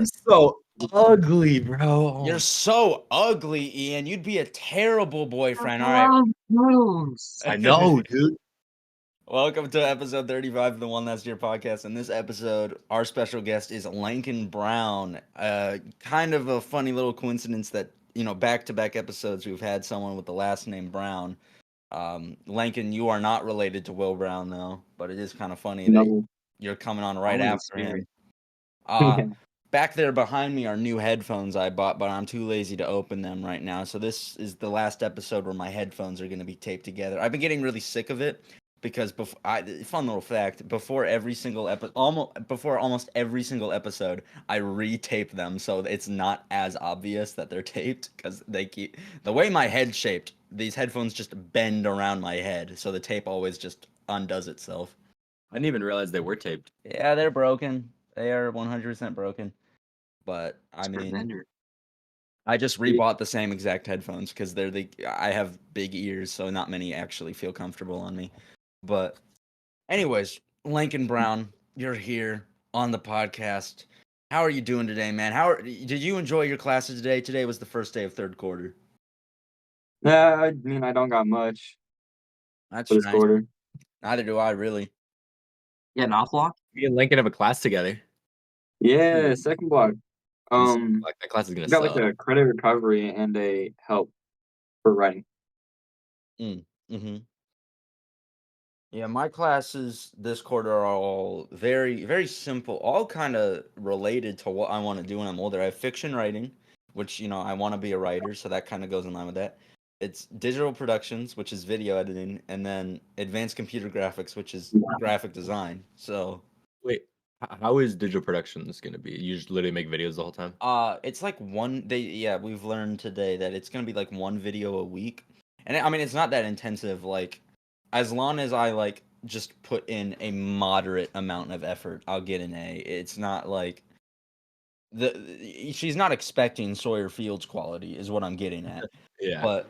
I'm so ugly, bro. You're so ugly, Ian. You'd be a terrible boyfriend. All right. love girls. I know, dude. Welcome to episode 35 of the One Last Year podcast. In this episode, our special guest is Lankin Brown. Kind of a funny little coincidence that, back-to-back episodes we've had someone with the last name Brown. Lankin, you are not related to Will Brown, though, but it is kind of funny that No, you're coming on I right was a after him. spirit. Back there behind me are new headphones I bought, but I'm too lazy to open them right now. So this is the last episode where my headphones are going to be taped together. I've been getting really sick of it because fun little fact, before almost every single episode, I retape them so it's not as obvious that they're taped because the way my head's shaped. These headphones just bend around my head, so the tape always just undoes itself. I didn't even realize they were taped. Yeah, they're broken. They are 100% broken. But I Spirit mean, vendor. I just rebought the same exact headphones because I have big ears, so not many actually feel comfortable on me. But anyways, Lankin Brown, you're here on the podcast. How are you doing today, man? Did you enjoy your classes today? Today was the first day of third quarter. Yeah, I mean, I don't got much That's for this nice. quarter. Neither do I really. Yeah, an off block? Me and Lincoln have a class together. Yeah, second block. Like that class is gonna got like suck. a credit recovery and a help for writing. Mm-hmm. Yeah, my classes this quarter are all very, very simple, all kind of related to what I want to do when I'm older. I have fiction writing, which, I want to be a writer, so that kind of goes in line with that. It's digital productions, which is video editing, and then advanced computer graphics, which is graphic design. So, Wait, how is digital productions gonna be? You just literally make videos the whole time? it's like we've learned today that it's going to be like one video a week. And I mean, it's not that intensive, like as long as I like just put in a moderate amount of effort, I'll get an A. It's not like she's not expecting Sawyer Fields quality is what I'm getting at. Yeah, But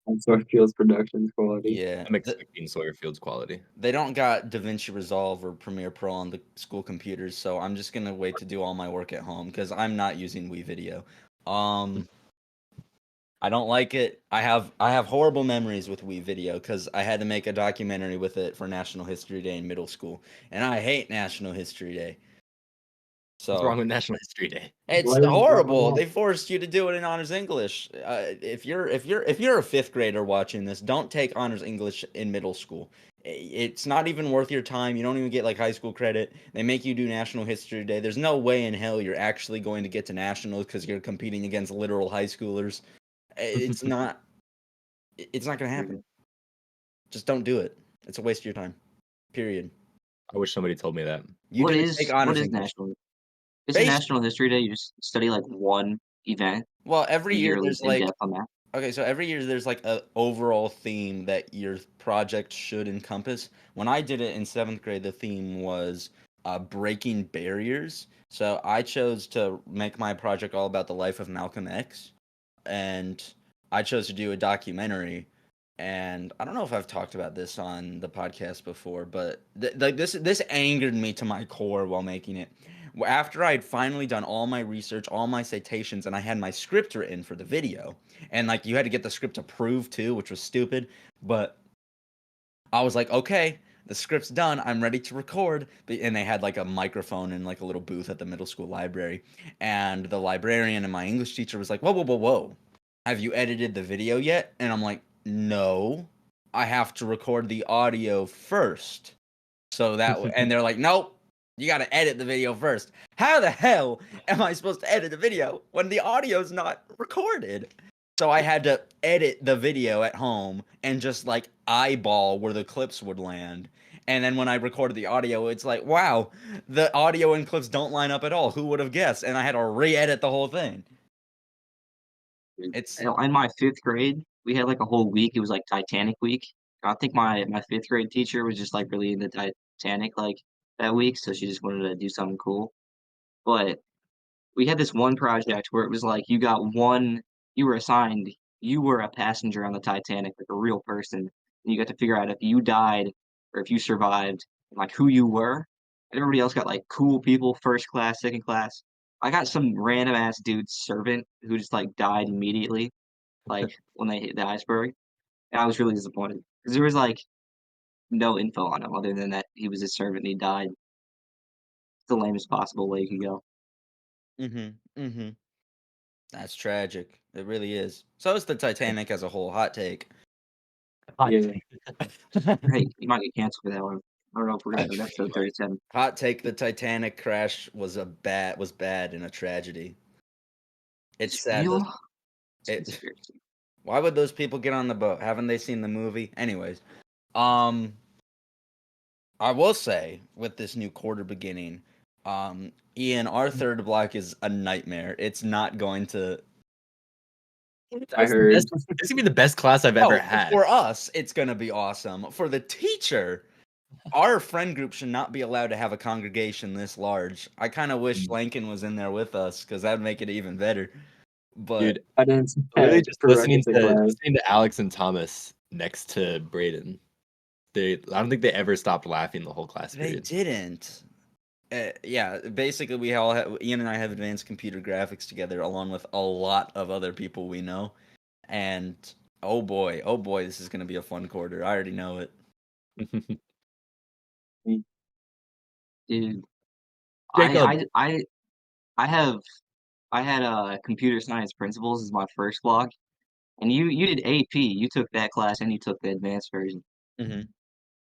And so it feels productions quality. yeah, I'm expecting Sawyer Fields quality. they don't got DaVinci Resolve or Premiere Pro on the school computers, so I'm just gonna wait to do all my work at home because I'm not using WeVideo. I don't like it. I have horrible memories with WeVideo because I had to make a documentary with it for National History Day in middle school, and I hate National History Day. What's So wrong with National History Day? it's What is wrong with horrible. that? They forced you to do it in honors English. If you're a fifth grader watching this, don't take honors English in middle school. It's not even worth your time. You don't even get like high school credit. They make you do National History Day. There's no way in hell you're actually going to get to nationals because you're competing against literal high schoolers. It's not. It's not gonna happen. Just don't do it. It's a waste of your time. Period. I wish somebody told me that. You What didn't take is honors English. national? Is it Base. National History Day? You just study like one event. Well, every You get year really there's in like depth on that. okay, so every year there's like a overall theme that your project should encompass. When I did it in seventh grade, the theme was breaking barriers. So I chose to make my project all about the life of Malcolm X, and I chose to do a documentary. And I don't know if I've talked about this on the podcast before, but like this angered me to my core while making it. After I had finally done all my research, all my citations, and I had my script written for the video, and like you had to get the script approved too, which was stupid. But I was like, okay, the script's done. I'm ready to record. And they had like a microphone in like a little booth at the middle school library. And the librarian and my English teacher was like, whoa, whoa, whoa, whoa. Have you edited the video yet? And I'm like, no, I have to record the audio first. So and they're like, nope, you got to edit the video first. How the hell am I supposed to edit the video when the audio's not recorded? So I had to edit the video at home and just like eyeball where the clips would land. And then when I recorded the audio, it's like, wow, the audio and clips don't line up at all. Who would have guessed? And I had to re-edit the whole thing. It's In my fifth grade, we had like a whole week. It was like Titanic week. I think my fifth grade teacher was just like really into Titanic like that week, so she just wanted to do something cool. But we had this one project where it was like you were assigned, you were a passenger on the Titanic, like a real person, and you got to figure out if you died or if you survived, and like who you were. And everybody else got like cool people, first class, second class. I got some random ass dude's servant who just like died immediately, like when they hit the iceberg, and I was really disappointed because there was like no info on him other than that he was a servant and he died the lamest possible way you could go. Mhm. Mhm. That's tragic. It really is. So is the Titanic as a whole. Hot take. Hot Yeah. take. Hey, you might get canceled for that one. I don't know if we're gonna have an episode 37. Hot take: the Titanic crash was bad and a tragedy. It's It's sad that real. It's a it. conspiracy. Why would those people get on the boat? Haven't they seen the movie? Anyways, um, I will say with this new quarter beginning, Ian, our third block is a nightmare. It's not going to. I heard. This is gonna be the best class I've ever Oh, had. for us, it's gonna be awesome. For the teacher, our friend group should not be allowed to have a congregation this large. I kind of wish Lankin was in there with us because that'd make it even better. But Dude, I didn't literally just listening prerequisite to class. listening to Alex and Thomas next to Braden. I don't think they ever stopped laughing the whole class they period. didn't. Yeah, basically, we all have, Ian and I have advanced computer graphics together, along with a lot of other people we know. And oh boy, this is gonna be a fun quarter. I already know it. Dude, Jacob, I have I had computer science principles as my first block, and you did AP. You took that class and you took the advanced version. Mm-hmm.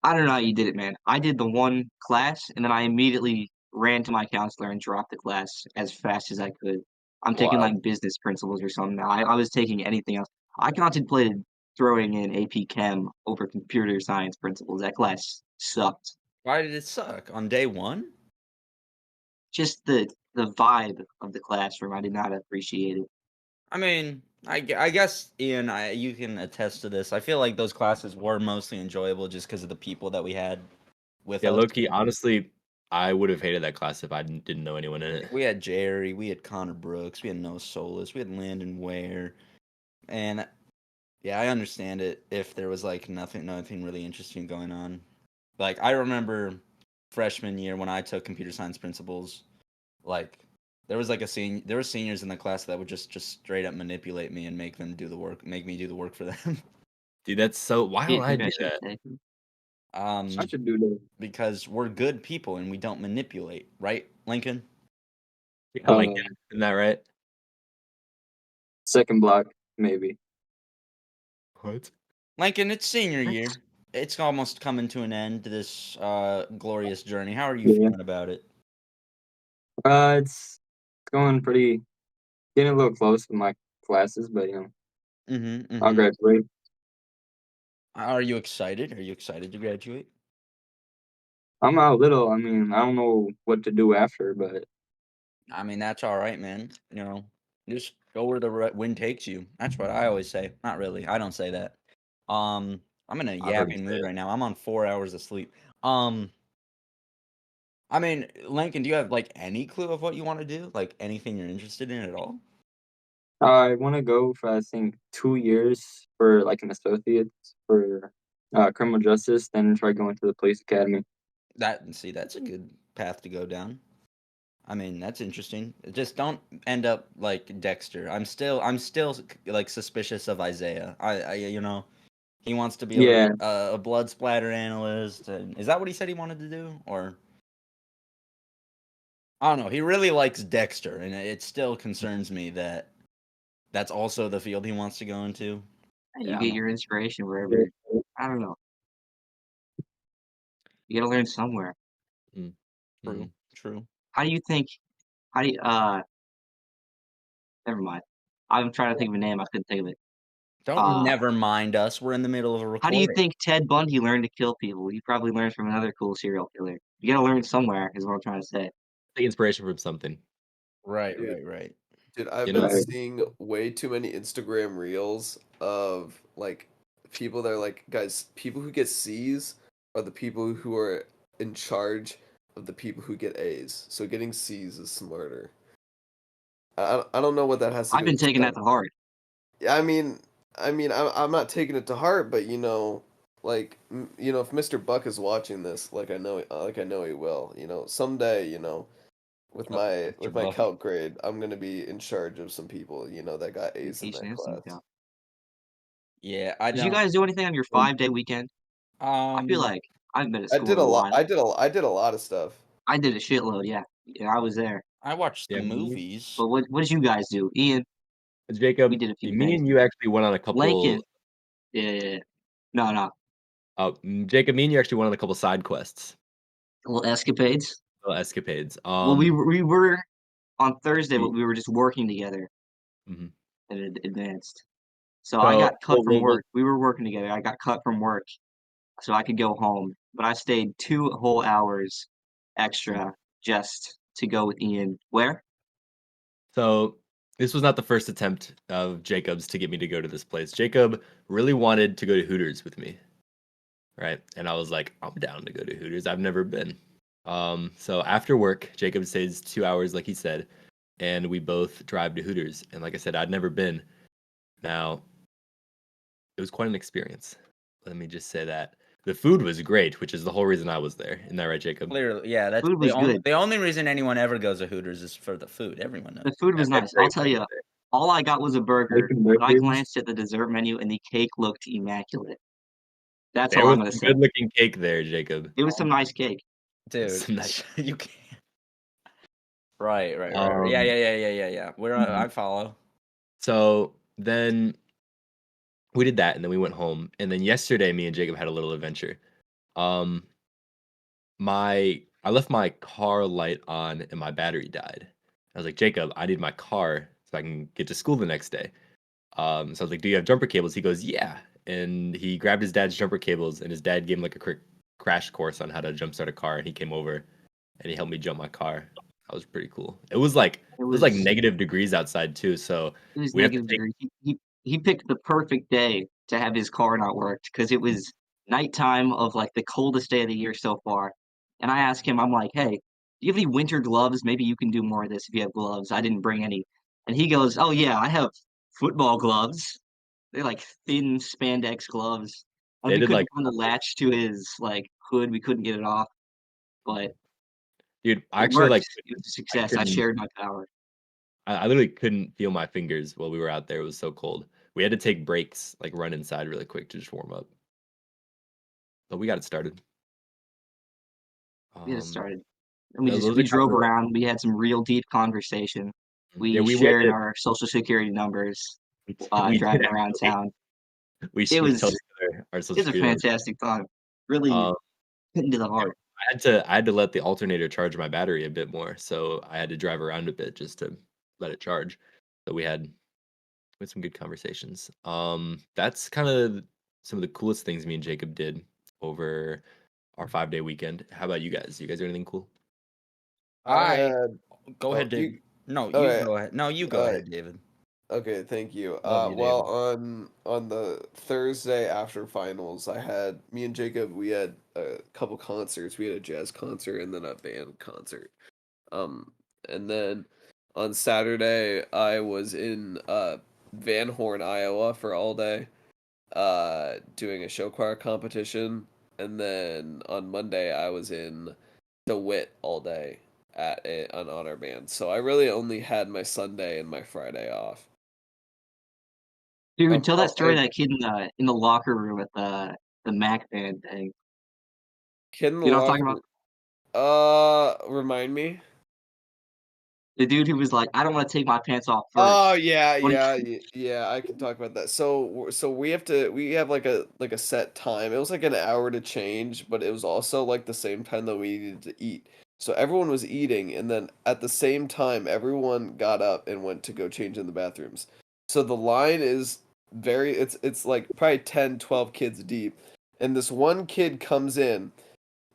I don't know how you did it, man. I did the one class and then I immediately ran to my counselor and dropped the class as fast as I could. I'm taking wild. like business principles or something now. I was taking anything else. I contemplated throwing in AP Chem over computer science principles. That class sucked. Why did it suck on day one? Just the vibe of the classroom, I did not appreciate it. I mean, I guess Ian, you can attest to this. I feel like those classes were mostly enjoyable just because of the people that we had with Yeah, us. Loki, honestly, I would have hated that class if I didn't know anyone in it. Like we had Jerry, we had Connor Brooks, we had Noah Solis, we had Landon Ware, and yeah, I understand it if there was like nothing really interesting going on. Like I remember freshman year when I took computer science principles, like there was like there were seniors in the class that would just straight up manipulate me and make me do the work for them. Dude, that's so. Why Do you don't I think I do should that? take it? I should do that. Because we're good people and we don't manipulate, right, Lincoln? Yeah, like, isn't that right? Second block, maybe. What? Lincoln, it's senior year. It's almost coming to an end. This glorious journey. How are you Yeah. feeling about it? It's going pretty, getting a little close with my classes, but Mm-hmm. I'll Mm-hmm. graduate. Are you excited? Are you excited to graduate? I'm a little. I mean, I don't know what to do after, but I mean, that's all right, man. You know, just go where the wind takes you. That's what I always say. Not really. I don't say that. I'm in a I've heard him yapping say mood it. right now. I'm on 4 hours of sleep. Um, I mean, Lincoln, do you have like any clue of what you want to do? Like anything you're interested in at all? I want to go for I think 2 years for like an associate for criminal justice, then try going to the police academy. That's a good path to go down. I mean, that's interesting. Just don't end up like Dexter. I'm still like suspicious of Isaiah. He wants to be Yeah, a blood splatter analyst. And is that what he said he wanted to do? Or I don't know. He really likes Dexter, and it still concerns me that that's also the field he wants to go into. You Yeah, I get don't your know. inspiration yeah. wherever. I don't know. You gotta learn somewhere. Mm, True, mm. true. How do you think? How do you, never mind. I'm trying to think of a name. I couldn't think of it. Don't Uh, never mind us. We're in the middle of a how do you recording. think Ted Bundy learned to kill people? He probably learned from another cool serial killer. You gotta learn somewhere, is what I'm trying to say. Take inspiration from something. Right, Dude, right, right. dude, I've You been know? Right. seeing way too many Instagram reels of like people that are like, guys, people who get C's are the people who are in charge of the people who get A's. So getting C's is smarter. I don't know what that has to I've do been with taking that STEM. to heart. Yeah, I'm not taking it to heart, but like if Mr. Buck is watching this, like I know he will, someday, with Oh, my Mr. my Buff. calc grade, I'm gonna be in charge of some people, that got You A's in teach that them some class. stuff. Yeah, I Did you don't. guys do anything on your 5-day weekend? I feel Um, like I haven't been to I school did in a a lot. while. I did a lot of stuff. I did a shitload, yeah. Yeah, I was there. I watched Yeah, some me, movies. But what did you guys do? Ian, we Jacob, did a few me things. and you actually went on a Lankin, couple. yeah. No. Jacob, me and you actually went on a couple side quests, Little escapades. little escapades. Well, we were on Thursday, but we- we were just working together mhm. and it advanced. So I So, got cut from work. We were working together. I got cut from work so I could go home. But I stayed 2 whole hours extra just to go with Ian. Where? So this was not the first attempt of Jacob's to get me to go to this place. Jacob really wanted to go to Hooters with me, right? And I was like, I'm down to go to Hooters. I've never been. So after work, Jacob stays 2 hours, like he said, and we both drive to Hooters. And like I said, I'd never been. Now, it was quite an experience. Let me just say that. The food was great, which is the whole reason I was there. Isn't that right, Jacob? Clearly, yeah, that's Food was good. the only reason anyone ever goes to Hooters is for the food. Everyone knows. The food was Yeah, they have nice. I'll great tell food you, there. all I got was a burger, Bacon but I burgers. glanced at the dessert menu and the cake looked immaculate. That's There all I'm was gonna some say. good-looking cake there, Jacob. It was some nice cake. Dude, Some nice- you can't. Right. Um, Yeah. Mhm. I follow. So then we did that, and then we went home. And then yesterday, me and Jacob had a little adventure. Um, I left my car light on, and my battery died. I was like, Jacob, I need my car so I can get to school the next day. So I was like, do you have jumper cables? He goes, yeah. And he grabbed his dad's jumper cables, and his dad gave him like a quick crash course on how to jumpstart a car. And he came over and he helped me jump my car. That was pretty cool. It It was like was negative degrees outside too, so it was we have to negative take. degree. He picked the perfect day to have his car not worked because it was nighttime of like the coldest day of the year so far. And I asked him, I'm like, hey, do you have any winter gloves? Maybe you can do more of this if you have gloves. I didn't bring any. And he goes, oh yeah, I have football gloves. They're like thin spandex gloves. And They we did couldn't like, find the latch to his like hood. We couldn't get it off, but dude, I it actually worked. like It was a I success. I couldn't shared my power. I literally couldn't feel my fingers while we were out there. It was so cold. We had to take breaks, like run inside really quick to just warm up. But we got it started. We just Um, started. And those we are kind drove of the, around. We had some real deep conversation. yeah, We we had shared to our social security numbers we did driving around actually. town. We It we was told each other our social it's a security numbers. fantastic time. Really Um, hitting to the yeah, heart. I had to let the alternator charge my battery a bit more, so I had to drive around a bit just to let it charge. So we had some good conversations. That's kind of some of the coolest things me and Jacob did over our 5-day weekend. How about you guys? You guys do anything cool? I I had. go Oh, ahead, David. No, All you right. go ahead. No, you go All right. ahead, David. Okay, thank you. Love you, Well, David. on the Thursday after finals, I had me and Jacob. We had a couple concerts. We had a jazz concert and then a band concert. Um, and then on Saturday, I was in Van Horn, Iowa for all day, doing a show choir competition. And then on Monday, I was in DeWitt all day at an honor band. So I really only had my Sunday and my Friday off. Dude, tell that Oh, story of that kid in the locker room at the Mac band thing. kid in the You know what I'm talking about? locker. Remind me. The dude who was like, I don't want to take my pants off Oh first. When yeah. I can talk about that. So we have like a set time. It was like an hour to change, but it was also like the same time that we needed to eat. So everyone was eating, and then at the same time, everyone got up and went to go change in the bathrooms. So the line is it's like probably 10, 12 kids deep, and this one kid comes in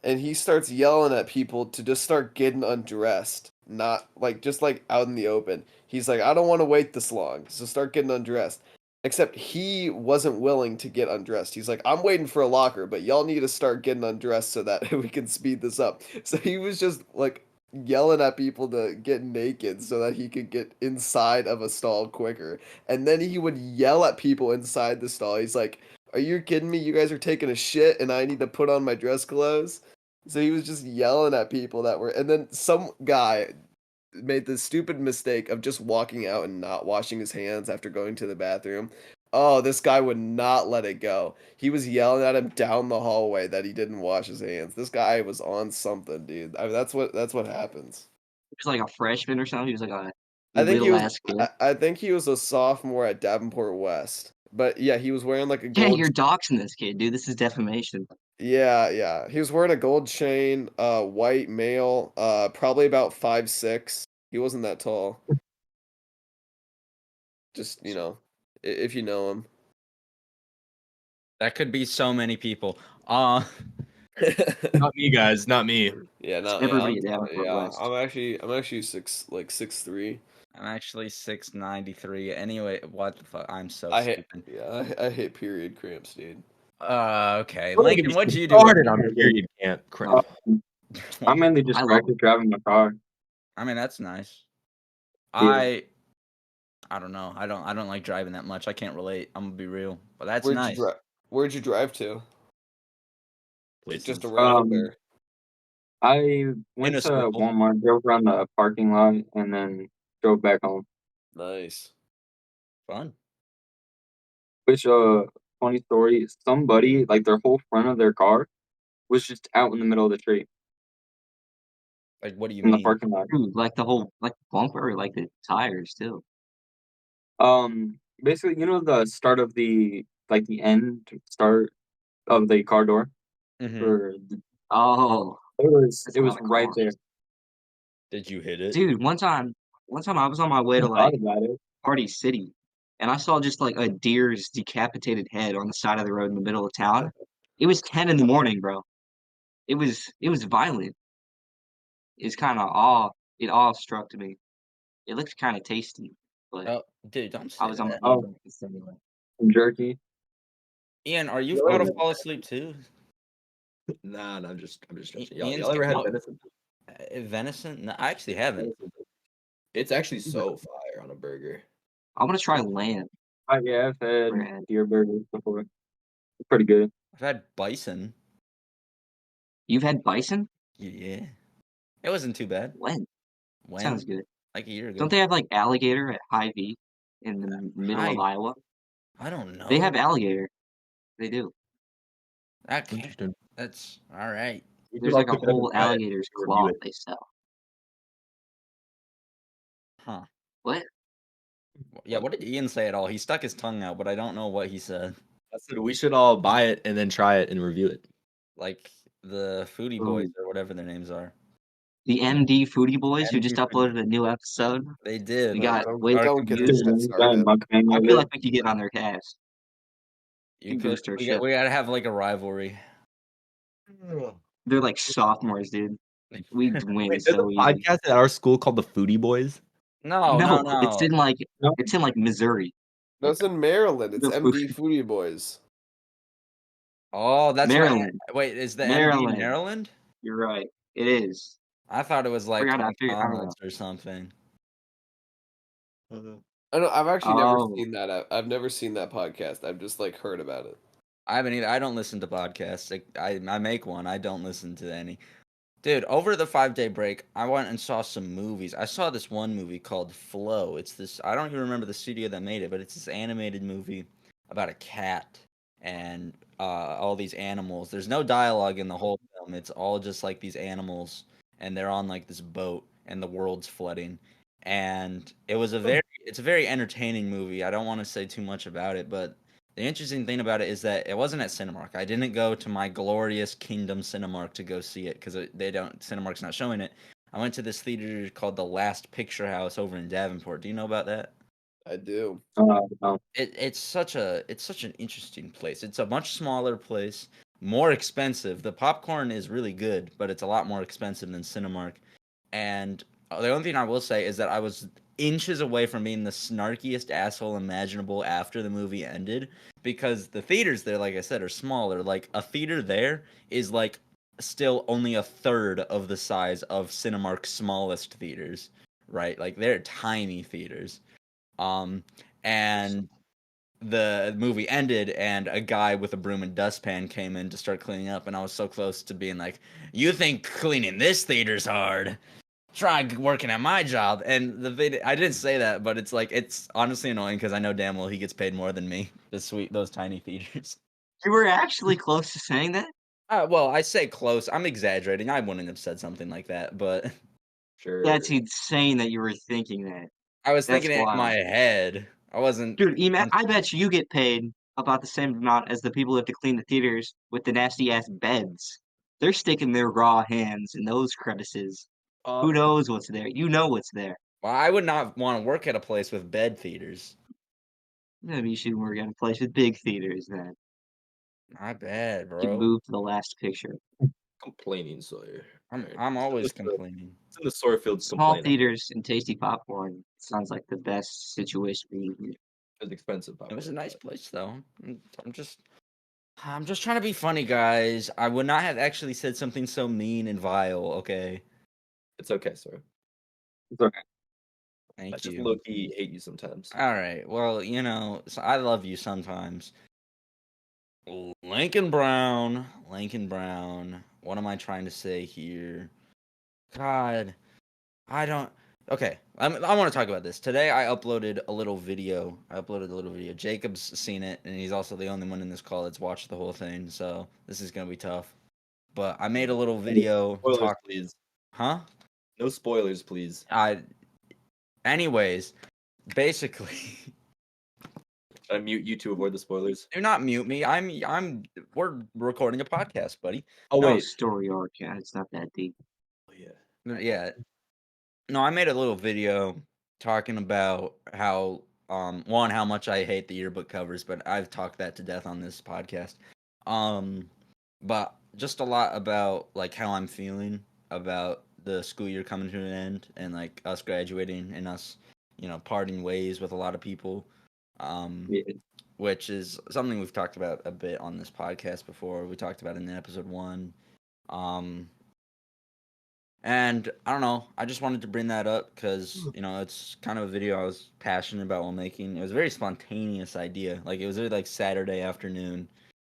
and he starts yelling at people to just start getting undressed, not like just like out in the open. He's like, I don't want to wait this long, so start getting undressed. Except he wasn't willing to get undressed. He's like, I'm waiting for a locker, but y'all need to start getting undressed so that we can speed this up. So he was just like yelling at people to get naked so that he could get inside of a stall quicker. And then he would yell at people inside the stall. He's like, are you kidding me? You guys are taking a shit and I need to put on my dress clothes? So he was just yelling at people that were, and then some guy made the stupid mistake of just walking out and not washing his hands after going to the bathroom. Oh, this guy would not let it go. He was yelling at him down the hallway that he didn't wash his hands. This guy was on something, dude. I mean, that's what happens. He was like a freshman or something. He was like a I think he little was ass kid. I think he was a sophomore at Davenport West. But yeah, he was wearing like a Yeah, gold you're doxing this kid, dude. This is defamation. Yeah. He was wearing a gold chain, white male, probably about 5'6". He wasn't that tall. Just, if you know him. That could be so many people. Not me, guys. Not me. Yeah, It's no, everybody at yeah, Davenport yeah. West. I'm actually 6'3". I'm actually 6'93". Anyway, what the fuck? I'm so I hate stupid. yeah, I hate period cramps, dude. Okay. Don't get Lincoln, me what'd you do? started on period camp. Uh, I I mainly just I love practice driving my car. mean, that's nice. Yeah. I don't know. I don't like driving that much. I can't relate. I'm gonna be real, but that's Where'd you nice. drive? Where'd you drive to? Just Places. around where? I In went a to circle. Walmart, drove around the parking lot, and then drove back home. Nice. Fun. Which, funny story, somebody, like, their whole front of their car was just out in the middle of the street Like, what do you in the mean? parking lot. Dude, like the whole like bumper, or like the tires too. Basically, the start of the end start of the car door, Mm-hmm. or Oh, it that's a was lot of right there. cars. Did you hit it? Dude, one time I was on my way I to thought like about it. Party City, and I saw just like a deer's decapitated head on the side of the road in the middle of town. It was 10 in the morning, bro. It was violent. It's kind of awe. It awe struck to me. It looked kind of tasty, but Oh, dude, don't I say was on my that. way to Oh, breakfast anyway. some jerky. Ian, are you Y'all about to ever- fall asleep too? Nah, I'm just stretching. Ian's Y'all ever had what? venison? Venison? No, I actually haven't. It's actually so fire on a burger. I want to try lamb Yeah, I've had bread. deer burgers before. It's pretty good. I've had bison. You've had bison? Yeah. It wasn't too bad. When? When? Sounds good. Like a year ago. Don't they have like alligator at Hy-Vee in the middle of Hi. Iowa? I don't They know. have alligator. They do. Okay. Interesting. That's all right. We should There's all like a pick it up and whole try it alligator's and review claw it. they sell. Huh. What? Yeah, what did Ian say at all? He stuck his tongue out, but I don't know what he said. I said we should all buy it and then try it and review it. Like the Foodie Boys or whatever their names are. The MD Foodie Boys who MD just Foodie uploaded a new episode. They did. We got Don't, way don't too get views. that started. I feel like we could get on their cast. You could. boost our We ship. gotta have like a rivalry. They're like sophomores, dude. We'd win Wait, there's a so easy. podcast at our school called the Foodie Boys. No, No, no. it's in like Missouri. That's in Maryland. It's The MD food- Foodie Boys. Oh, that's Maryland. right. Wait, is the MD Maryland. Maryland? You're right. It is. I thought it was like I don't know. McDonald's or something. I know. I've actually never Oh. seen that. I've never seen that podcast. I've just like heard about it. I haven't either. I don't listen to podcasts. I make one. I don't listen to any. Dude, over the 5-day break, I went and saw some movies. I saw this one movie called Flow. It's this, I don't even remember the studio that made it, but it's this animated movie about a cat and all these animals. There's no dialogue in the whole film. It's all just like these animals, and they're on like this boat, and the world's flooding. And it's a very entertaining movie. I don't want to say too much about it, but the interesting thing about it is that it wasn't at Cinemark. I didn't go to my glorious Kingdom Cinemark to go see it because Cinemark's not showing it. I went to this theater called the Last Picture House over in Davenport. Do you know about that? I do. No. It's such an interesting place. It's a much smaller place, more expensive. The popcorn is really good, but it's a lot more expensive than Cinemark. And the only thing I will say is that I was inches away from being the snarkiest asshole imaginable after the movie ended, because the theaters there, like I said, are smaller. Like a theater there is like still only a third of the size of Cinemark's smallest theaters, right? Like they're tiny theaters. And the movie ended and a guy with a broom and dustpan came in to start cleaning up, and I was so close to being like, "You think cleaning this theater's hard?" try working at my job. And the video, I didn't say that, but it's like, it's honestly annoying because I know damn well he gets paid more than me. Those tiny theaters. You were actually close to saying that? Well, I say close. I'm exaggerating. I wouldn't have said something like that, but Sure. That's insane that you were thinking that. I was That's thinking it in my wild. head. I wasn't. Dude, I bet you get paid about the same amount as the people who have to clean the theaters with the nasty ass beds. They're sticking their raw hands in those crevices. Who knows what's there? You know what's there. Well, I would not want to work at a place with bed theaters. Maybe you should work at a place with big theaters then. Not bad, You can bro. move to the last picture. Complaining Sawyer. I'm always complaining. It's in the Sorefield's Small complaint. theaters and tasty popcorn sounds like the best situation for you. It's expensive. It was a popcorn, nice but place though. I'm just trying to be funny, guys. I would not have actually said something so mean and vile. Okay, It's okay, sir. It's okay. I thank just you. low key hate you sometimes. All right. Well, so I love you sometimes. Lincoln Brown. What am I trying to say here? God, I don't. Okay, I want to talk about this. Today I uploaded a little video. Jacob's seen it, and he's also the only one in this call that's watched the whole thing, so this is gonna be tough. But I made a little video. Spoilers, please. Huh? No spoilers, please. Anyways, basically, Should I mute you to avoid the spoilers? do not mute me. We're recording a podcast, buddy. Oh No wait. story arc, yeah, it's not that deep. Oh, yeah. Yeah. No, I made a little video talking about how how much I hate the yearbook covers, but I've talked that to death on this podcast. But just a lot about like how I'm feeling about the school year coming to an end and like us graduating and us, parting ways with a lot of people. Yeah. Which is something we've talked about a bit on this podcast before. We talked about it in episode 1. And I don't know, I just wanted to bring that up because, it's kind of a video I was passionate about while making. It was a very spontaneous idea. Like, it was really like Saturday afternoon.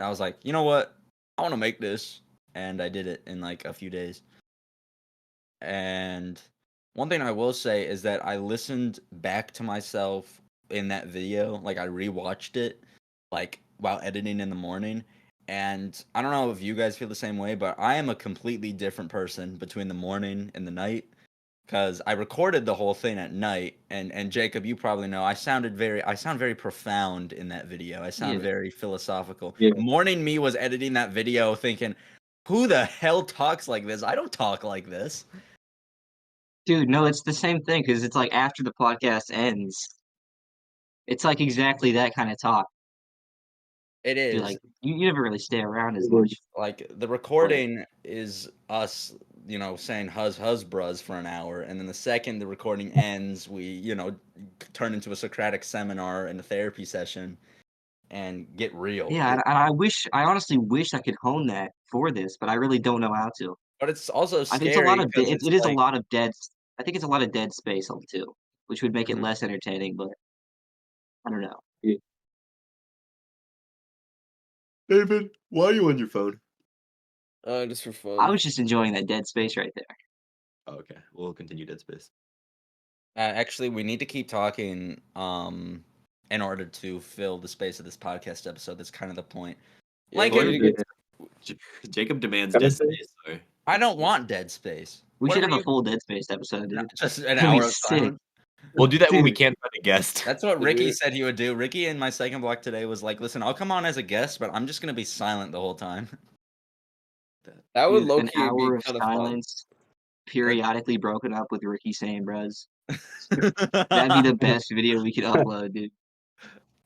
I was like, you know what? I want to make this. And I did it in like a few days. And one thing I will say is that I listened back to myself in that video. Like, I rewatched it, like, while editing in the morning. And I don't know if you guys feel the same way, but I am a completely different person between the morning and the night. Because I recorded the whole thing at night, and Jacob, you probably know, I sound very profound in that video. I sound Yeah. very philosophical. Yeah. Morning me was editing that video thinking, who the hell talks like this? I don't talk like this. Dude, no, it's the same thing because it's like after the podcast ends, it's like exactly that kind of talk. It Dude, is. like you never really stay around as It much. is. Like, the recording is us, saying huzz bruz for an hour, and then the second the recording ends, we, turn into a Socratic seminar and a therapy session and get real. Yeah, and I honestly wish I could hone that for this, but I really don't know how to. But it's also I think it's a lot scary of because it's it is a like, lot of dead. I think it's a lot of dead space on too, which would make it Mhm. less entertaining. But I don't know. David, why are you on your phone? Just for I fun. was just enjoying that dead space right there. Oh, okay, we'll continue Dead Space. actually, we need to keep talking in order to fill the space of this podcast episode. That's kind of the point. Yeah, Lincoln, Logan gets- Jacob demands Dead Dead Space? Space. Sorry. I don't want dead space. We What should are have a you- full Dead Space episode, No, dude. just an That'd be hour of sick. silence. We'll do that when we Dude. can't find a guest. That's what Did Ricky you- said he would do. Ricky in my second block today was like, listen, I'll come on as a guest, but I'm just going to be silent the whole time. That would Dude, low an key be hour of kind of fun. silence, periodically broken up with Ricky saying bros. That'd be the best video we could upload, dude.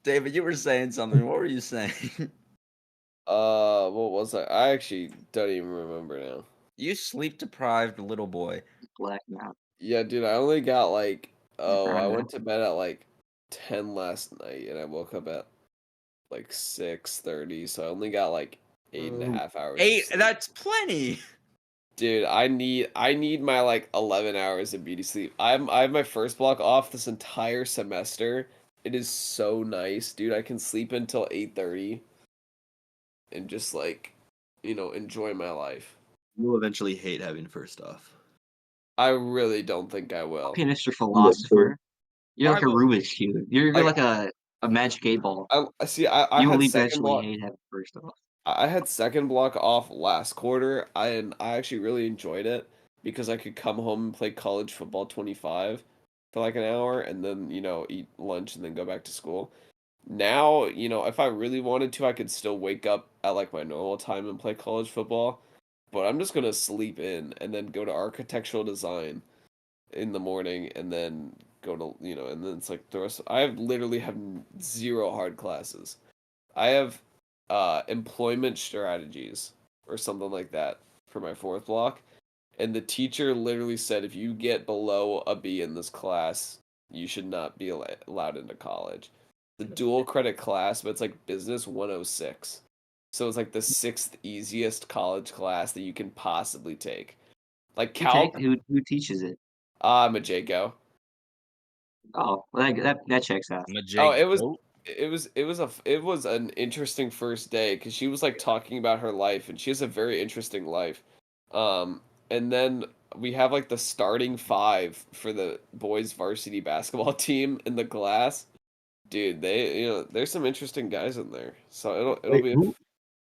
David, you were saying something. What were you saying? What was I? I actually don't even remember now. You sleep deprived little boy. Black now. Yeah, dude, I only got like, I know. went to bed at like 10 last night, and I woke up at like 6:30, so I only got like 8.5 hours. of 8, sleep. that's plenty. Dude, I need my like 11 hours of beauty sleep. I have my first block off this entire semester. It is so nice, dude. I can sleep until 8:30 and just like, enjoy my life. You'll eventually hate having first off. I really don't think I will. Okay, Mr. Yeah, Philosopher. You're I like a will. Rubik's Cube. You're Like like a magic 8 ball. I see. I You will had second eventually block. hate it first off. I had second block off last quarter. I actually really enjoyed it because I could come home and play college football 25 for like an hour and then, eat lunch and then go back to school. Now, if I really wanted to, I could still wake up at like my normal time and play college football, but I'm just gonna sleep in and then go to architectural design in the morning and then go to, and then it's like the rest. I literally have zero hard classes. I have employment strategies or something like that for my fourth block. And the teacher literally said if you get below a B in this class, you should not be allowed into college. The dual credit class, but it's like business 106. So it's like the sixth easiest college class that you can possibly take. Like calc, Who teaches it? I'm a Jaco. Oh, well, that checks out. I'm a Oh, Jake goat. it was an interesting first day because she was like talking about her life and she has a very interesting life. And then we have like the starting five for the boys varsity basketball team in the class. Dude, there's some interesting guys in there. So it'll Wait, be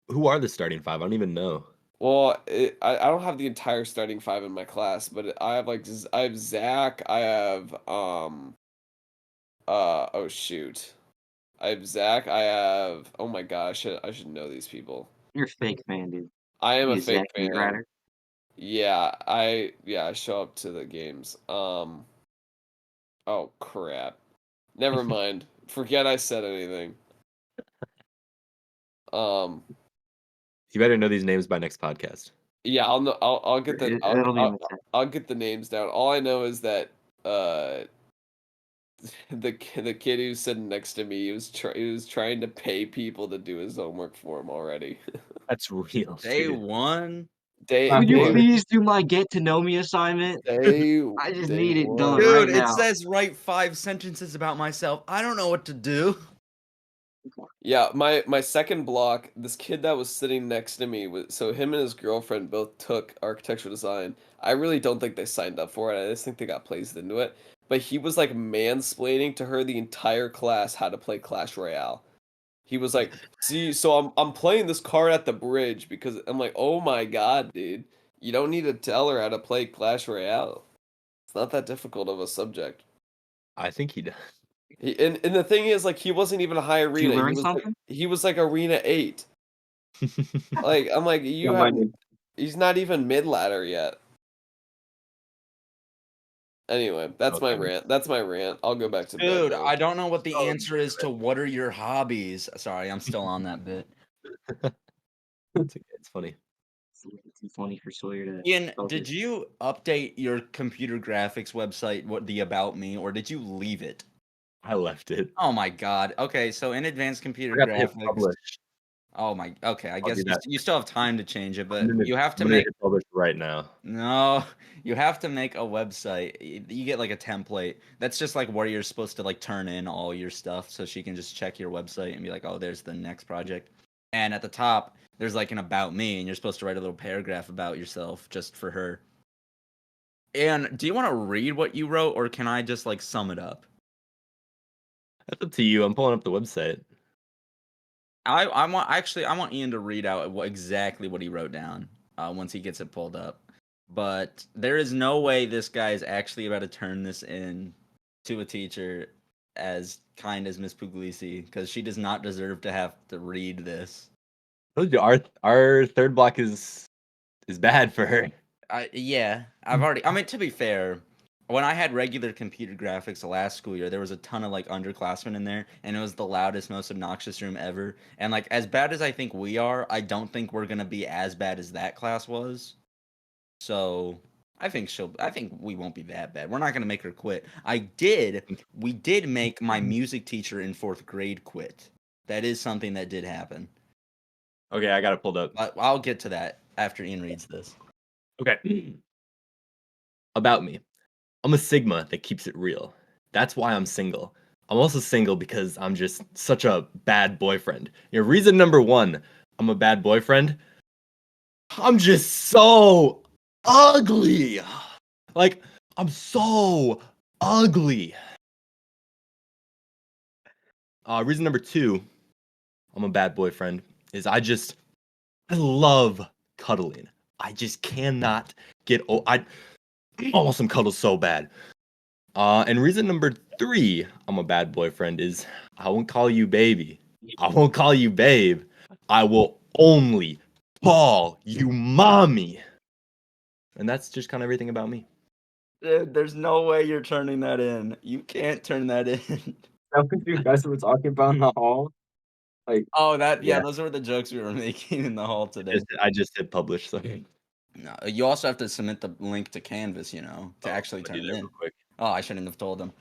who are the starting five? I don't even know. well. I don't have the entire starting five in my class, but I have like I have Zach. I have oh shoot. I have Zach. I have. Oh my gosh, I should know these people. You're a fake fan, dude. I am a You fake Zach Meat fan. Rider. I show up to the games. Oh crap. Never mind. Forget I said anything. Um. You better know these names by next podcast. Yeah, I'll know. I'll get the. It'll be in the text. I'll get the names down. All I know is that the kid who's sitting next to me he was trying to pay people to do his homework for him already. That's real, Day dude. one. Day Would you day please do my get to know me assignment? day I just day need it one. done Dude, right it now. says write 5 sentences about myself. I don't know what to do. Yeah, my second block, this kid that was sitting next to me so him and his girlfriend both took architectural design. I really don't think they signed up for it. I just think they got placed into it. But he was like mansplaining to her the entire class how to play Clash Royale. He was like, "See, so I'm playing this card at the bridge because I'm like, oh my god, dude, you don't need to tell her how to play Clash Royale. It's not that difficult of a subject." I think he does. And the thing is, like, he wasn't even a high Did you arena. learn something? He was like arena 8. Like, I'm like, Yeah, mine. he's not even mid ladder yet. Anyway, that's my Okay. rant. That's my rant. I'll go back to bed. Dude, Now. I don't know what the Oh, answer is to what are your hobbies. Sorry, I'm still on that bit. It's okay. It's funny. It's too funny for Sawyer to Ian, focus. did you update your computer graphics website, the About Me, or did you leave it? I left it. Oh my god. Okay, so in advanced computer I got to hit graphics. publish. Oh my. Okay, I I'll guess do that. you still have time to change it, but I'm gonna, you have to I'm gonna make hit publish right now. no. You have to make a website. You get like a template. That's just like where you're supposed to like turn in all your stuff, so she can just check your website and be like, oh, there's the next project. And at the top, there's like an About Me, and you're supposed to write a little paragraph about yourself just for her. And do you want to read what you wrote, or can I just like sum it up? That's up to you. I'm pulling up the website. I want Ian to read out exactly what he wrote down once he gets it pulled up. But there is no way this guy is actually about to turn this in to a teacher as kind as Miss Puglisi, because she does not deserve to have to read this. Told you, our third block is bad for her. Yeah, I've already. I mean, to be fair, when I had regular computer graphics the last school year, there was a ton of like underclassmen in there, and it was the loudest, most obnoxious room ever. And like, as bad as I think we are, I don't think we're gonna be as bad as that class was. So I think we won't be that bad. We're not gonna make her quit. We did make my music teacher in 4th grade quit. That is something that did happen. Okay, I got it pulled up. But I'll get to that after Ian reads this. Okay. About me. I'm a Sigma that keeps it real. That's why I'm single. I'm also single because I'm just such a bad boyfriend. Reason number 1, I'm a bad boyfriend. I'm just so ugly. Like, I'm so ugly. Reason number 2, I'm a bad boyfriend, is I love cuddling. I just cannot get I want some cuddles so bad. And reason number 3, I'm a bad boyfriend, is I won't call you baby. I won't call you babe. I will only call you mommy. And that's just kind of everything about me. Dude, there's no way you're turning that in. You can't turn that in. That what you guys were talking about in the hall? Like, Oh, yeah, Yeah. those were the jokes we were making in the hall today. I just hit publish. So. No, you also have to submit the link to Canvas, to actually I'll turn do it that in. real quick. Oh, I shouldn't have told them.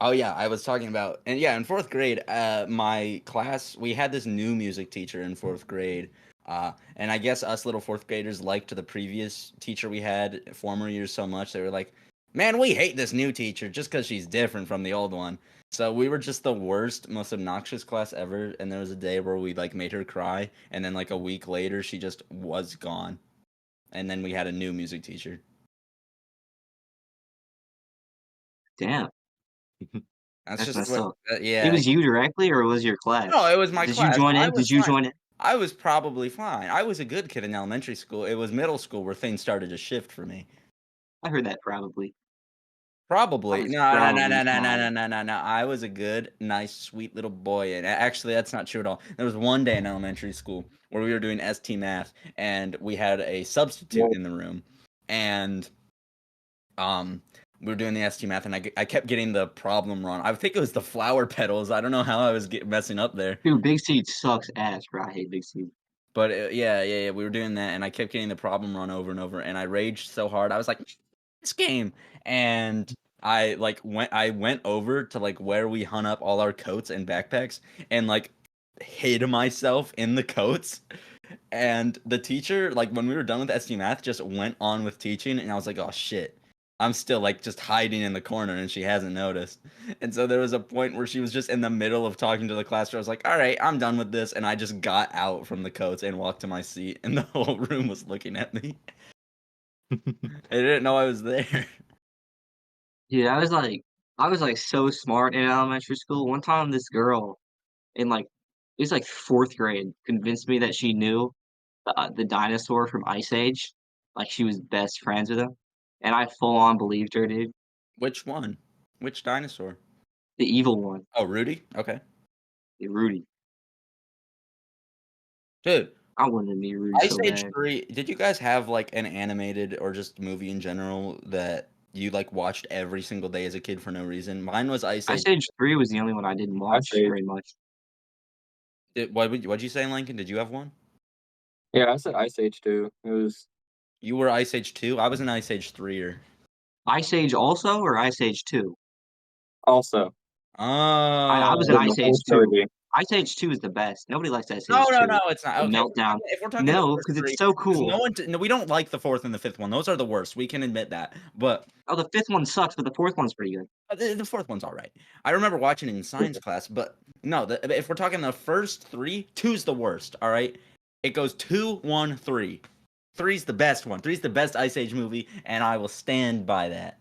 Oh yeah, I was talking about, and yeah, in 4th grade, my class, we had this new music teacher in 4th grade, and I guess us little 4th graders liked the previous teacher we had former years so much, they were like, man, we hate this new teacher just because she's different from the old one. So we were just the worst, most obnoxious class ever, and there was a day where we like made her cry, and then like a week later, she just was gone, and then we had a new music teacher. Damn, That's that's just messed what, up. yeah. It was you directly, or was your class? No, it was my Did you class. join I in? was Did you fine. join in? I was probably fine. I was a good kid in elementary school. It was middle school where things started to shift for me. I heard that probably. I Probably. was No, no, no, probably no, no, no, no, fine. no, no, no. I was a good, nice, sweet little boy. And actually, that's not true at all. There was one day in elementary school where we were doing ST math and we had a substitute well, in the room. And we were doing the ST math and I kept getting the problem wrong. I think it was the flower petals. I don't know how I was messing up there. Dude, Big Seed sucks ass, bro. I hate Big Seed. But yeah, we were doing that, and I kept getting the problem run over and over, and I raged so hard. I was like, "This game," and I went over to like where we hung up all our coats and backpacks, and like hid myself in the coats. And the teacher, like when we were done with ST Math, just went on with teaching, and I was like, "Oh shit." I'm still like just hiding in the corner and she hasn't noticed. And so there was a point where she was just in the middle of talking to the class where I was like, all right, I'm done with this. And I just got out from the coats and walked to my seat and the whole room was looking at me. They didn't know I was there. Yeah, I was like so smart in elementary school. One time, this girl in like it was like 4th grade convinced me that she knew the dinosaur from Ice Age, like she was best friends with him, and I full on believed her, dude. Which one? Which dinosaur? The evil one, Oh, Rudy? Okay. the Rudy. Dude, I wanted to meet Rudy Ice so Age bad. 3, did you guys have like an animated or just movie in general that you like watched every single day as a kid for no reason? Mine was Ice Ice Age. Age 3 was the only one I didn't I watch say, very much. What'd you say, Lankin? Did you have one? yeah, I said Ice Age too. It was You were Ice Age 2? I was an Ice Age 3er. Ice Age also or Ice Age 2? also I was Oh. an the Ice whole Age 2. trilogy. Ice Age 2 is the best. Nobody likes Ice No, Age no, no, 2. it's not. The Okay, meltdown. if we're talking the No, first because it's 3, so because cool. no, we don't like the 4th and the 5th one. Those are the worst. We can admit that. But Oh, the 5th one sucks, but the 4th one's pretty good. the 4th one's all right. I remember watching it in science class, but no, if we're talking the first 3, two's the worst, all right? It goes 2, 1, 3. Three's the best one. Three's the best Ice Age movie, and I will stand by that.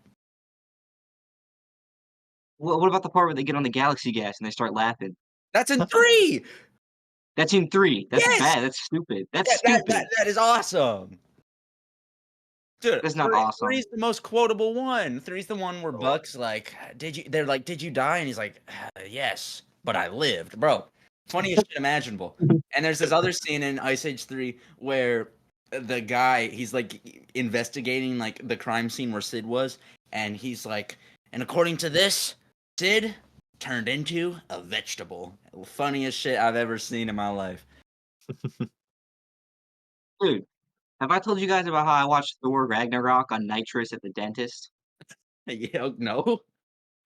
What about the part where they get on the galaxy gas and they start laughing? That's in 3! That's in 3. That's Yes! bad. That's stupid. That's stupid. That is awesome. Dude, That's not awesome. three's the most quotable one. Three's the one where Oh. Buck's like, they're like, did you die? And he's like, yes, but I lived. Bro, funniest shit imaginable. And there's this other scene in Ice Age 3 where the guy, he's like investigating like the crime scene where Sid was. And he's like, and according to this, Sid turned into a vegetable. Funniest shit I've ever seen in my life. Dude, have I told you guys about how I watched Thor Ragnarok on nitrous at the dentist? Yeah, no?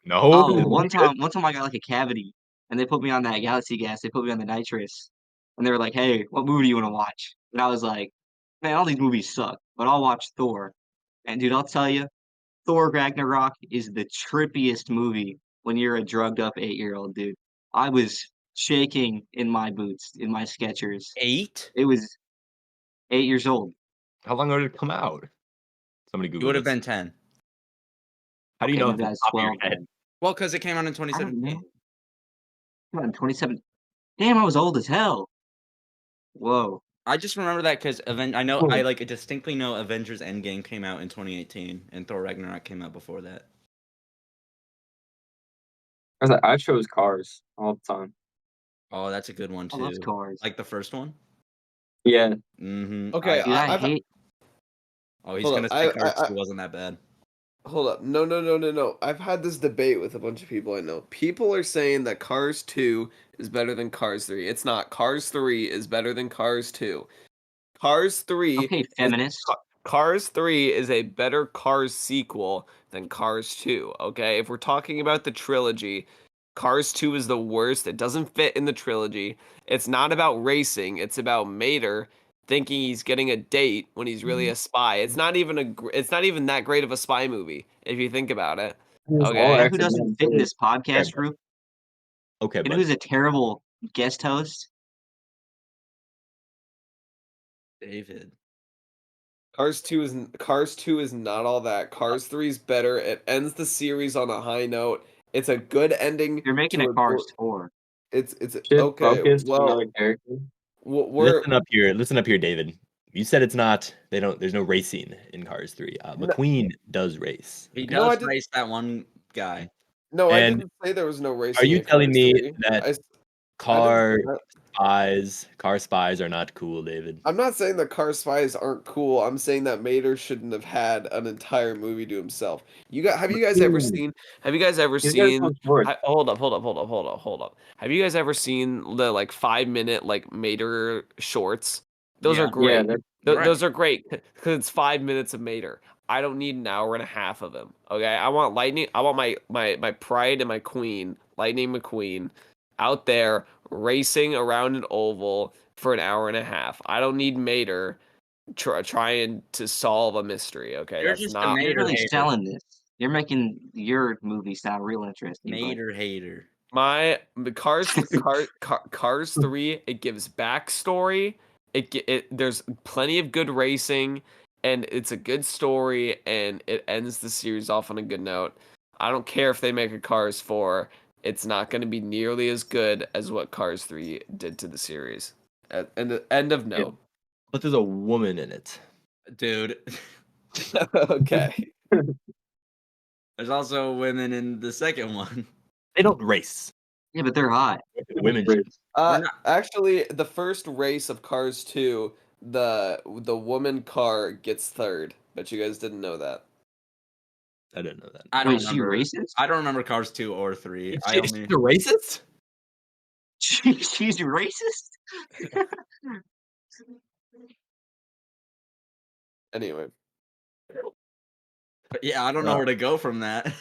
No. Oh, one time I got like a cavity, and they put me on that galaxy gas. They put me on the nitrous, and they were like, "Hey, what movie do you want to watch?" And I was like, "Man, all these movies suck, but I'll watch Thor." And dude, I'll tell you, Thor Ragnarok is the trippiest movie when you're a drugged up 8-year-old, dude. I was shaking in my boots, in my Skechers. 8? It was 8 years old. How long ago did it come out? Somebody He Google would have this. been 10. How do you Okay, know maybe off I the was top of your 12 head? then. Well, because it came out in I don't 2017. know. Come on, 27. Damn, I was old as hell. Whoa. I just remember that because I know Oh. I like distinctly know Avengers Endgame came out in 2018 and Thor Ragnarok came out before that. I was like, I chose Cars all the time. Oh, that's a good one I love too. Cars. Like the first one. Yeah, Mm-hmm. Okay, Dude, I I've hate. Oh, he's hold gonna up. say Cars 2 wasn't that bad. Hold up. No. I've had this debate with a bunch of people I know. People are saying that Cars 2 is better than Cars 3. It's not. Cars 3 is better than Cars 2. Cars 3 Okay, is feminist. Cars 3 is a better Cars sequel than Cars 2, okay? If we're talking about the trilogy, Cars 2 is the worst. It doesn't fit in the trilogy. It's not about racing, it's about Mater thinking he's getting a date when he's really a spy. It's not even that great of a spy movie if you think about it. it's You all know Okay? who doesn't accidental. fit in this Okay, podcast bud. group? Okay, You know bud. who's a terrible guest host? David. Cars 2 is not all that. Cars 3 is better. It ends the series on a high note. It's a good ending You're making to a a Cars tour. it's Should okay. focus on Well, another character. we're Listen up here, David. You said it's not. They don't. There's no racing in Cars 3. no, McQueen does race. He Okay? no, I does did race that one guy. no, I And didn't say there was no are racing you in telling Cars me 3. that I didn't car car spies are not cool, David? I'm not saying that car spies aren't cool. I'm saying that Mater shouldn't have had an entire movie to himself. Have you guys ever McQueen. seen have you guys ever He's got his seen own sword. hold up. Have you guys ever seen the like 5 minute like Mater shorts? Those are Yeah. Yeah, great. that's Right. Those are great because it's 5 minutes of Mater. I don't need an hour and a half of them. Okay, I want Lightning. I want my pride and my queen, Lightning McQueen, out there racing around an oval for an hour and a half. I don't need Mater trying to solve a mystery. Okay, You're that's just a not. You're Mater really hater. selling this. You're making your movie sound real interesting, but Mater hater. The Cars 3, it gives backstory. There's plenty of good racing, and it's a good story, and it ends the series off on a good note. I don't care if they make a Cars 4. It's not going to be nearly as good as what Cars 3 did to the series. And the end of Yeah. note. But there's a woman in it. Dude. Okay. There's also women in the second one. They don't race. yeah, but they're hot. Women great. should. We're not- Actually, the first race of Cars 2, the woman car gets third. Bet you guys didn't know that. I didn't know that. I don't Wait, she remember. racist? I don't remember Cars 2 or 3. I She's only a racist? She's racist? Anyway, Yeah, I don't know where to go from that.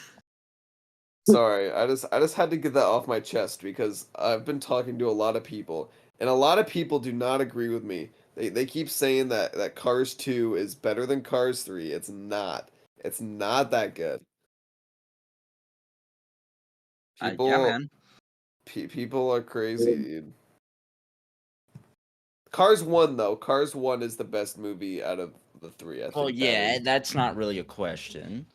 sorry. I just had to get that off my chest because I've been talking to a lot of people, and a lot of people do not agree with me. They keep saying that Cars 2 is better than Cars 3. It's not. It's not that good. Yeah, People man. people are crazy, dude. Cars 1 though. Cars 1 is the best movie out of the 3. I Well, think yeah, that's not really a question.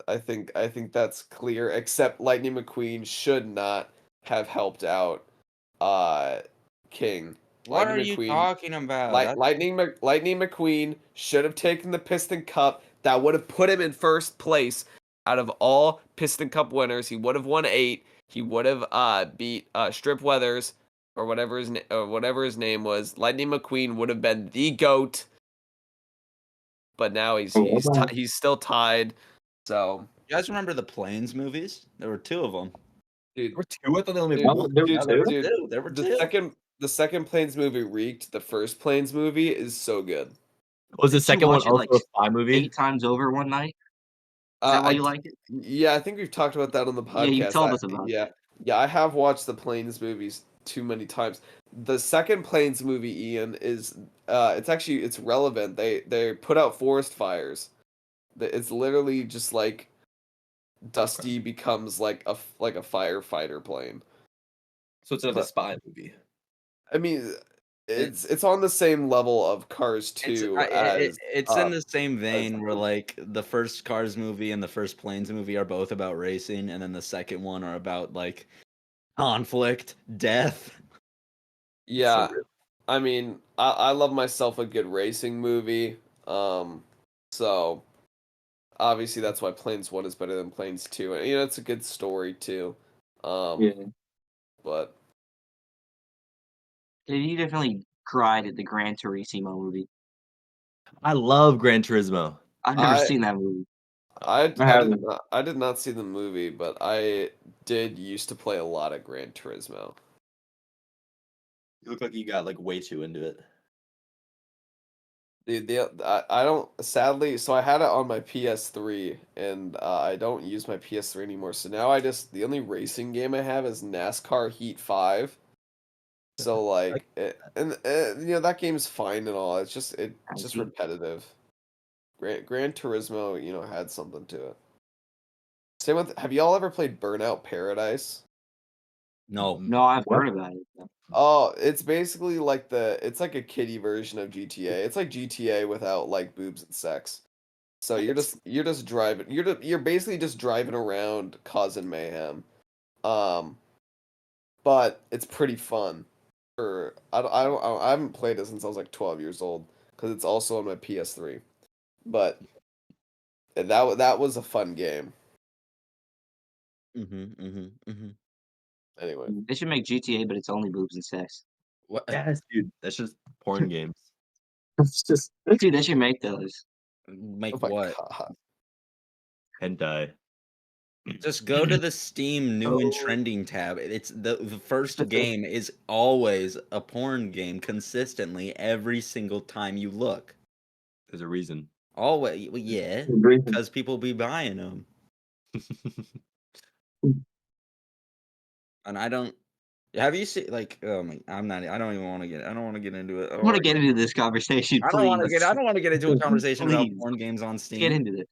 I think that's clear. Except Lightning McQueen should not have helped out King. What Lightning are you McQueen talking about? Lightning McQueen should have taken the Piston Cup. That would have put him in first place out of all Piston Cup winners. He would have won 8. He would have beat Strip Weathers or whatever his name was. Lightning McQueen would have been the GOAT. But now he's still tied. So, You guys remember the Planes movies? There were 2 of them. dude, There were two. I thought they only dude, made one. There were Yeah, there were two. 2. There were 2. the second Planes movie reeked. The first Planes movie is so good. Was the Didn't you second one watch it, also like, a spy movie? 8 times over one night? Is that why you like it? Yeah, I think we've talked about that on the podcast. Yeah, you told us about yeah, yeah, I have watched the Planes movies too many times. The second Planes movie, Ian, is it's relevant. They put out forest fires. It's literally just like Dusty becomes like a firefighter plane. So it's another But- spy movie. I mean, it's on the same level of Cars 2 as It's in the same vein where like the first Cars movie and the first Planes movie are both about racing, and then the second one are about like conflict, death. yeah. real. I mean, I love myself a good racing movie. So obviously that's why Planes 1 is better than Planes 2. And it's a good story too. Yeah. But You definitely cried at the Gran Turismo movie. I love Gran Turismo. I've never I seen that movie. I haven't. I did not see the movie, but I did used to play a lot of Gran Turismo. You look like you got like way too into it. I don't sadly. So I had it on my PS3, and I don't use my PS3 anymore. So now the only racing game I have is NASCAR Heat 5. So like, that game's fine and all. It's just Heat. repetitive. Gran Turismo, had something to it. Same with. Have y'all ever played Burnout Paradise? No. No, I've What? heard about it. Oh, it's basically like it's like a kiddie version of GTA. It's like GTA without like boobs and sex. So you're just driving. You're basically just driving around causing mayhem. Um, but it's pretty fun. I haven't played it since I was like 12 years old because it's also on my PS3. But that was a fun game. Anyway, They should make GTA, but it's only boobs and sex. What? Yes, dude. That's just porn games. It's just Dude, they should make those. oh Make my what? god, Hentai. Just go to the Steam new and Oh. trending tab. It's the first game is always a porn game consistently every single time you look. There's a reason. Always, well, yeah, breathing. because people be buying them, and I don't. Have you seen like? Oh my, I'm not. I don't even want to get. I don't want to get into it. I want to get into this conversation, I don't want to please. get. I don't want to get into a conversation about Please. porn games on Let's get Steam. into it.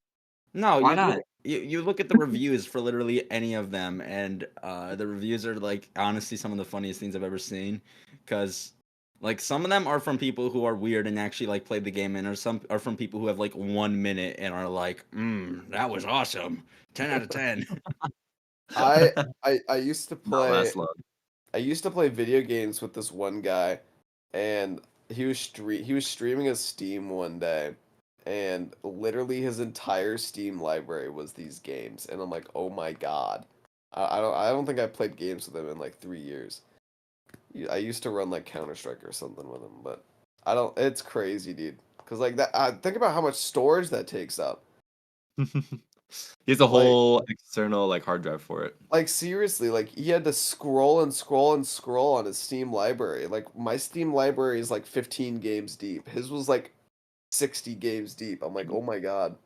No, Why not? you look at the reviews for literally any of them, and the reviews are like honestly some of the funniest things I've ever seen, because like some of them are from people who are weird and actually like played the game, and or some are from people who have like 1 minute and are like, that was awesome, 10 out of 10. I used to Not play. last long. I used to play video games with this one guy, and he was streaming a Steam one day, and literally his entire Steam library was these games, and I'm like, oh my god, I don't think I played games with him in like 3 years. I used to run like Counter Strike or something with him, but I don't. It's crazy, dude. Cause like that, think about how much storage that takes up. He has a Like, whole external like hard drive for it. Like seriously, like he had to scroll and scroll and scroll on his Steam library. Like my Steam library is like 15 games deep. His was like 60 games deep. I'm like, "Oh my god."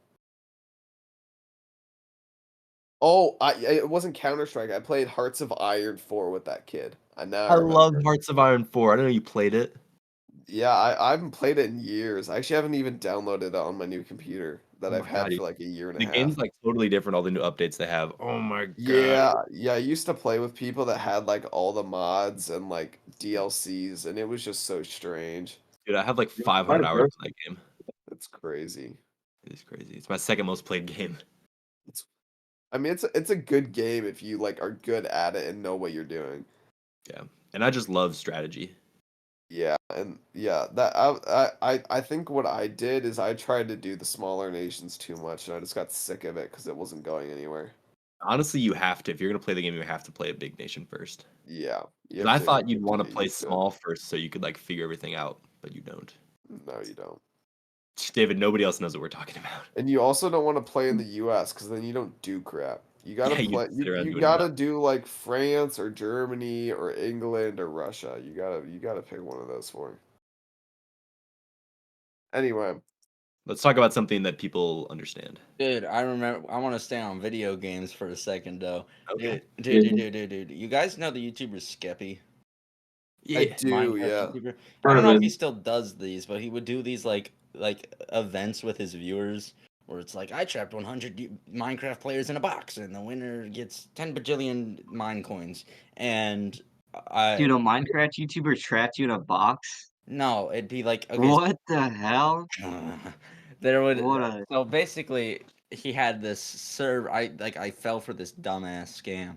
Oh, it wasn't Counter-Strike. I played Hearts of Iron 4 with that kid. I I love remember. Hearts of Iron 4. I didn't know you played it. Yeah, I haven't played it in years. I actually haven't even downloaded it on my new computer that Oh I've my god, had for like a year and a the game's half. like totally different. All the new updates they have. Oh my god, Yeah, I used to play with people that had like all the mods and like DLCs, and it was just so strange. dude! I have like Yeah, 500 hours in that game. It's crazy. It is crazy. It's my second most played game. It's I mean it's a good game if you like are good at it and know what you're doing. Yeah, and I just love strategy. Yeah, and yeah, that I think what I did is I tried to do the smaller nations too much, and I just got sick of it because it wasn't going anywhere. Honestly, you have to. If you're gonna play the game, you have to play a big nation first. Yeah, you 'Cause have I to thought you you'd have to want to get play used to it. small first, so you could like figure everything out, but you don't. No, you don't. David, nobody else knows what we're talking about. And you also don't want to play in the US because then you don't do crap. You gotta Yeah, you play. just sit around You doing gotta nothing. do like France or Germany or England or Russia. You gotta pick one of those four. Anyway, Let's talk about something that people understand. Dude, I remember. I want to stay on video games for a second, though. Okay. Dude. You guys know the YouTuber Skeppy? I Yeah. do. Minecraft Yeah. YouTuber. I heard don't of know if he it. still does these, but he would do these like events with his viewers where it's like I trapped 100 Minecraft players in a box and the winner gets 10 bajillion mine coins. And I Dude, a Minecraft YouTuber trapped you in a box. No, it'd be like okay. What the hell? There would What a so basically he had this server. I fell for this dumbass scam,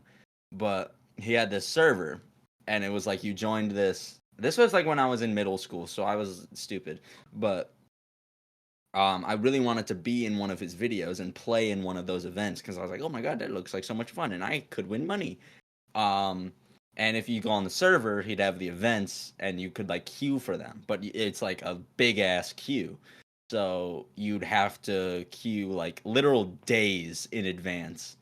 but he had this server, and it was like you joined this. This was like when I was in middle school, so I was stupid, but I really wanted to be in one of his videos and play in one of those events because I was like, oh my god, that looks like so much fun, and I could win money. Um, and if you go on the server, he'd have the events, and you could like queue for them, but it's like a big ass queue. So you'd have to queue like literal days in advance,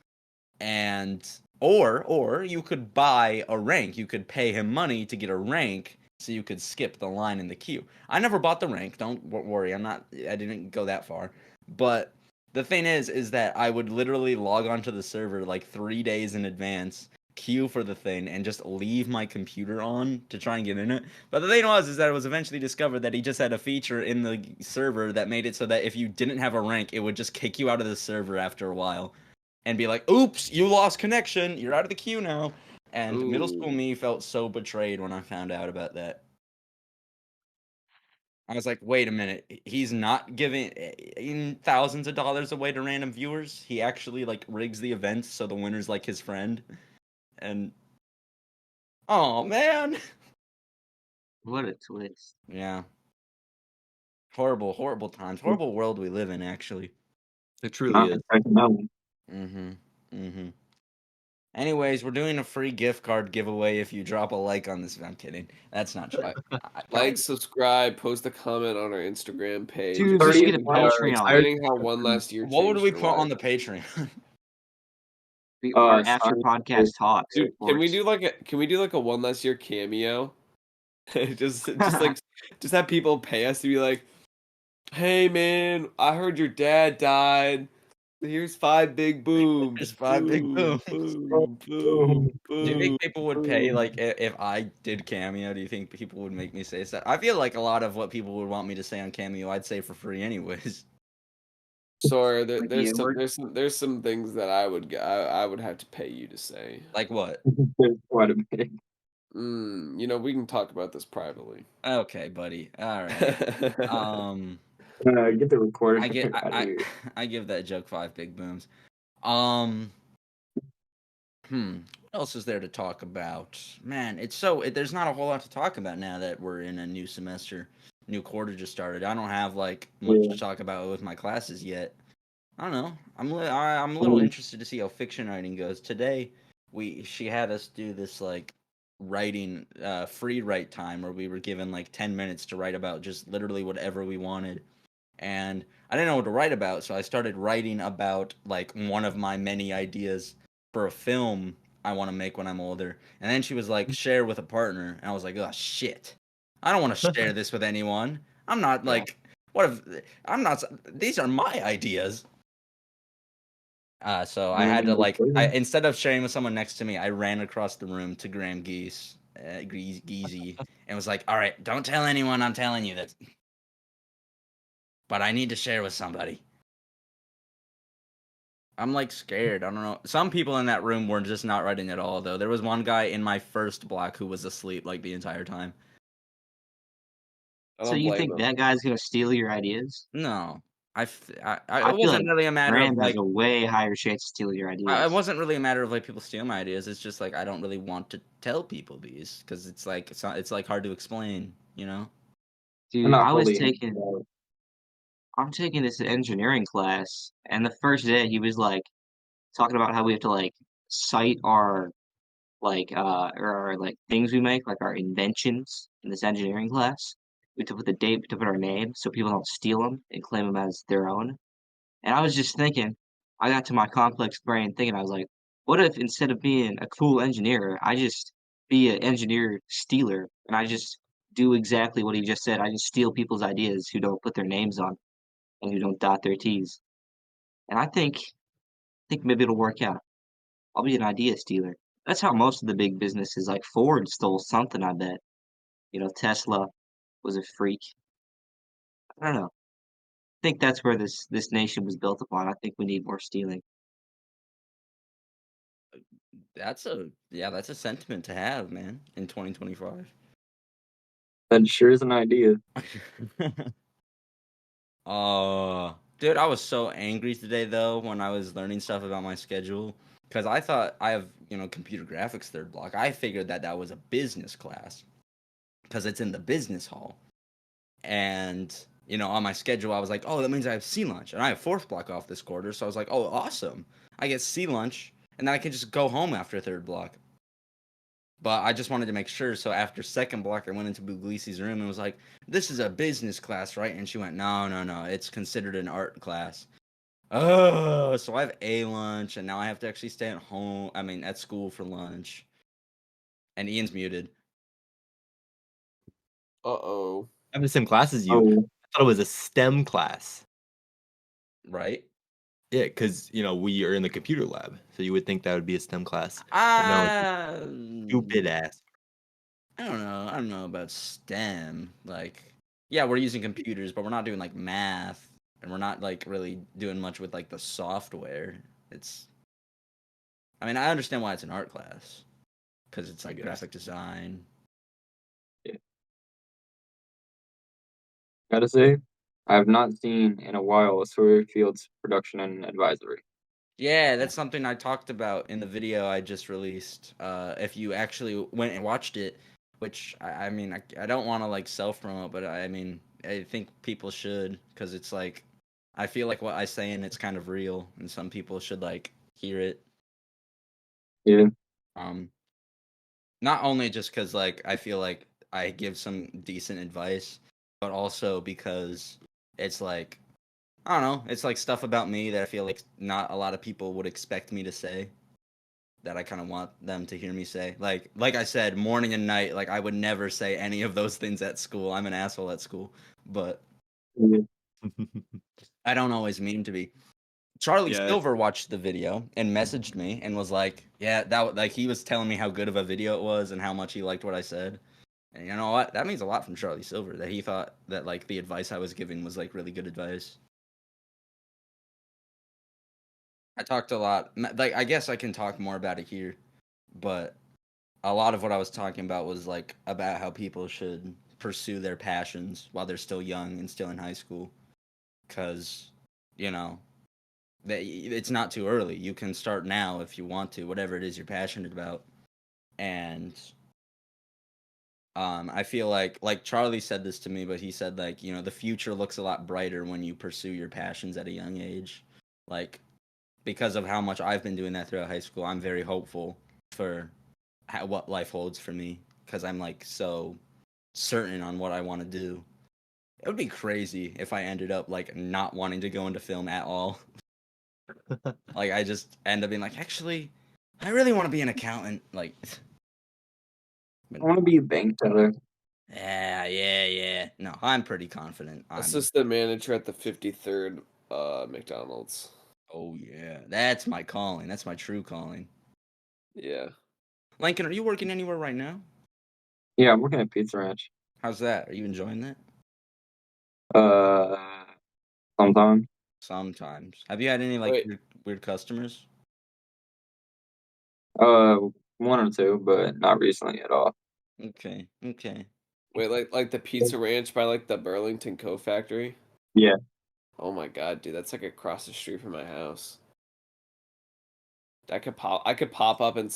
and or you could buy a rank. You could pay him money to get a rank, so you could skip the line in the queue. I never bought the rank. Don't worry. I didn't go that far. But the thing is that I would literally log onto the server like 3 days in advance, queue for the thing, and just leave my computer on to try and get in it. But the thing was is that it was eventually discovered that he just had a feature in the server that made it so that if you didn't have a rank, it would just kick you out of the server after a while and be like, "Oops, you lost connection. You're out of the queue now." And middle school Ooh. me felt so betrayed when I found out about that. I was like, "Wait a minute. He's not giving thousands of dollars away to random viewers. He actually like rigs the events so the winner's like his friend." And oh man, what a twist. yeah, horrible, horrible times, horrible world we live in. Actually. It truly Not is. expecting that one. Mm-hmm. Anyways, we're doing a free gift card giveaway if you drop a like on this. I'm kidding. That's not true. Like, subscribe, post a comment on our Instagram page. Dude, we should get a Patreon. Explaining how one last year What would changed we your put on life. the Patreon? Our after Science podcast talks. Dude, can we reports. do like a one last year cameo? just like just have people pay us to be like, hey man, I heard your dad died. Here's 5 big booms. There's 5 big Boom, booms. boom, Boom. boom, Do you think boom, people would pay like if I did Cameo? Do you think people would make me say stuff? I feel like a lot of what people would want me to say on Cameo, I'd say for free anyways. Sorry, Like the N-word? there's some things that I would have to pay you to say. Like what? There's quite a bit. You know, we can talk about this privately. Okay, buddy. All right. Get the recorder I get out of here. I give that joke 5 big booms. Um. What else is there to talk about? Man, there's not a whole lot to talk about now that we're in a new semester. New quarter just started. I don't have like much Yeah. to talk about with my classes yet. I don't know. I'm a little interested to see how fiction writing goes. Today, she had us do this like writing free write time where we were given like 10 minutes to write about just literally whatever we wanted. And I didn't know what to write about, so I started writing about like one of my many ideas for a film I want to make when I'm older. And then she was like, share with a partner. And I was like, oh shit. I don't want to share this with anyone. I'm not like, what if I'm not, these are my ideas. So I had to like, instead of sharing with someone next to me, I ran across the room to Graham Geezy, and was like, all right, don't tell anyone I'm telling you this. But I need to share with somebody. I'm like scared. I don't know. Some people in that room were just not writing at all, though. There was one guy in my first block who was asleep like the entire time. I So don't you blame think them. that guy's gonna steal your ideas? No, it I feel wasn't like really a matter of Graham has like. a way higher chance of stealing your It ideas. wasn't really a matter of like people steal my ideas. It's just like I don't really want to tell people these because it's like it's like hard to explain, you know. I'm Dude, not fully. I'm taking this engineering class, and the first day he was like talking about how we have to like cite our like things we make, like our inventions in this engineering class. We have to put the date, we have to put our name so people don't steal them and claim them as their own. And I was just thinking, I got to my complex brain thinking, I was like, what if instead of being a cool engineer, I just be an engineer stealer and I just do exactly what he just said. I just steal people's ideas who don't put their names on and who don't dot their T's. And I think maybe it'll work out. I'll be an idea stealer. That's how most of the big businesses, like Ford, stole something, I bet. Tesla was a freak. I don't know. I think that's where this nation was built upon. I think we need more stealing. That's a sentiment to have, man, in 2025. That sure is an idea. Dude, I was so angry today though when I was learning stuff about my schedule because I thought I have computer graphics third block. I figured that was a business class because it's in the business hall, and on my schedule I was like, oh, that means I have C lunch and I have fourth block off this quarter, so I was like, oh, awesome, I get C lunch and then I can just go home after third block. But I just wanted to make sure. So after second block, I went into Buglisi's room and was like, "This is a business class, right?" And she went, "No, no, no. It's considered an art class." Oh, so I have a lunch, and now I have to actually stay at home. I mean, at school for lunch. And Ian's muted, Uh-oh. I have the same class as you. Oh, I thought it was a STEM class. right? Yeah, because we are in the computer lab, so you would think that would be a STEM class. But no, it's Uh, stupid ass. I don't know. I don't know about STEM. Like, yeah, we're using computers, but we're not doing like math, and we're not like really doing much with like the software. It's I mean, I understand why it's an art class because it's I like guess. graphic design. yeah. Gotta say, I have not seen in a while a Sawyer Fields production and advisory. Yeah, that's something I talked about in the video I just released. If you actually went and watched it, which I mean, I don't want to like self promote, but I mean, I think people should because it's like, I feel like what I say and it's kind of real, and some people should like hear it. Yeah, Um, Not only just because like I feel like I give some decent advice, but also because it's like I don't know, it's like stuff about me that I feel like not a lot of people would expect me to say that I kind of want them to hear me say. Like I said, morning and night, like I would never say any of those things at school. I'm an asshole at school, but yeah. I don't always mean to be. Charlie Yeah. Silver watched the video and messaged me and was like, "Yeah, like he was telling me how good of a video it was and how much he liked what I said." And you know what? That means a lot from Charlie Silver that he thought that like the advice I was giving was like really good advice. I talked a lot. Like I guess I can talk more about it here, but a lot of what I was talking about was like about how people should pursue their passions while they're still young and still in high school, because you know it's not too early. You can start now if you want to, whatever it is you're passionate about. And I feel like Charlie said this to me, but he said like the future looks a lot brighter when you pursue your passions at a young age, like because of how much I've been doing that throughout high school. I'm very hopeful for what life holds for me because I'm like so certain on what I want to do. It would be crazy if I ended up like not wanting to go into film at all. Like I just end up being like, actually, I really want to be an accountant. Like, I want to be a bank teller. yeah. No, I'm pretty confident. Assistant manager at the 53rd McDonald's. Oh yeah, that's my calling. That's my true calling. Yeah. Lankin, are you working anywhere right now? Yeah, I'm working at Pizza Ranch. How's that? Are you enjoying that? Uh, Sometimes. Sometimes. Have you had any like Wait, weird customers? Uh, one or two, but not recently at all. Okay. wait, like the Pizza Ranch by like the Burlington Co factory? Yeah, Oh my god, dude, that's like across the street from my house. I could pop up and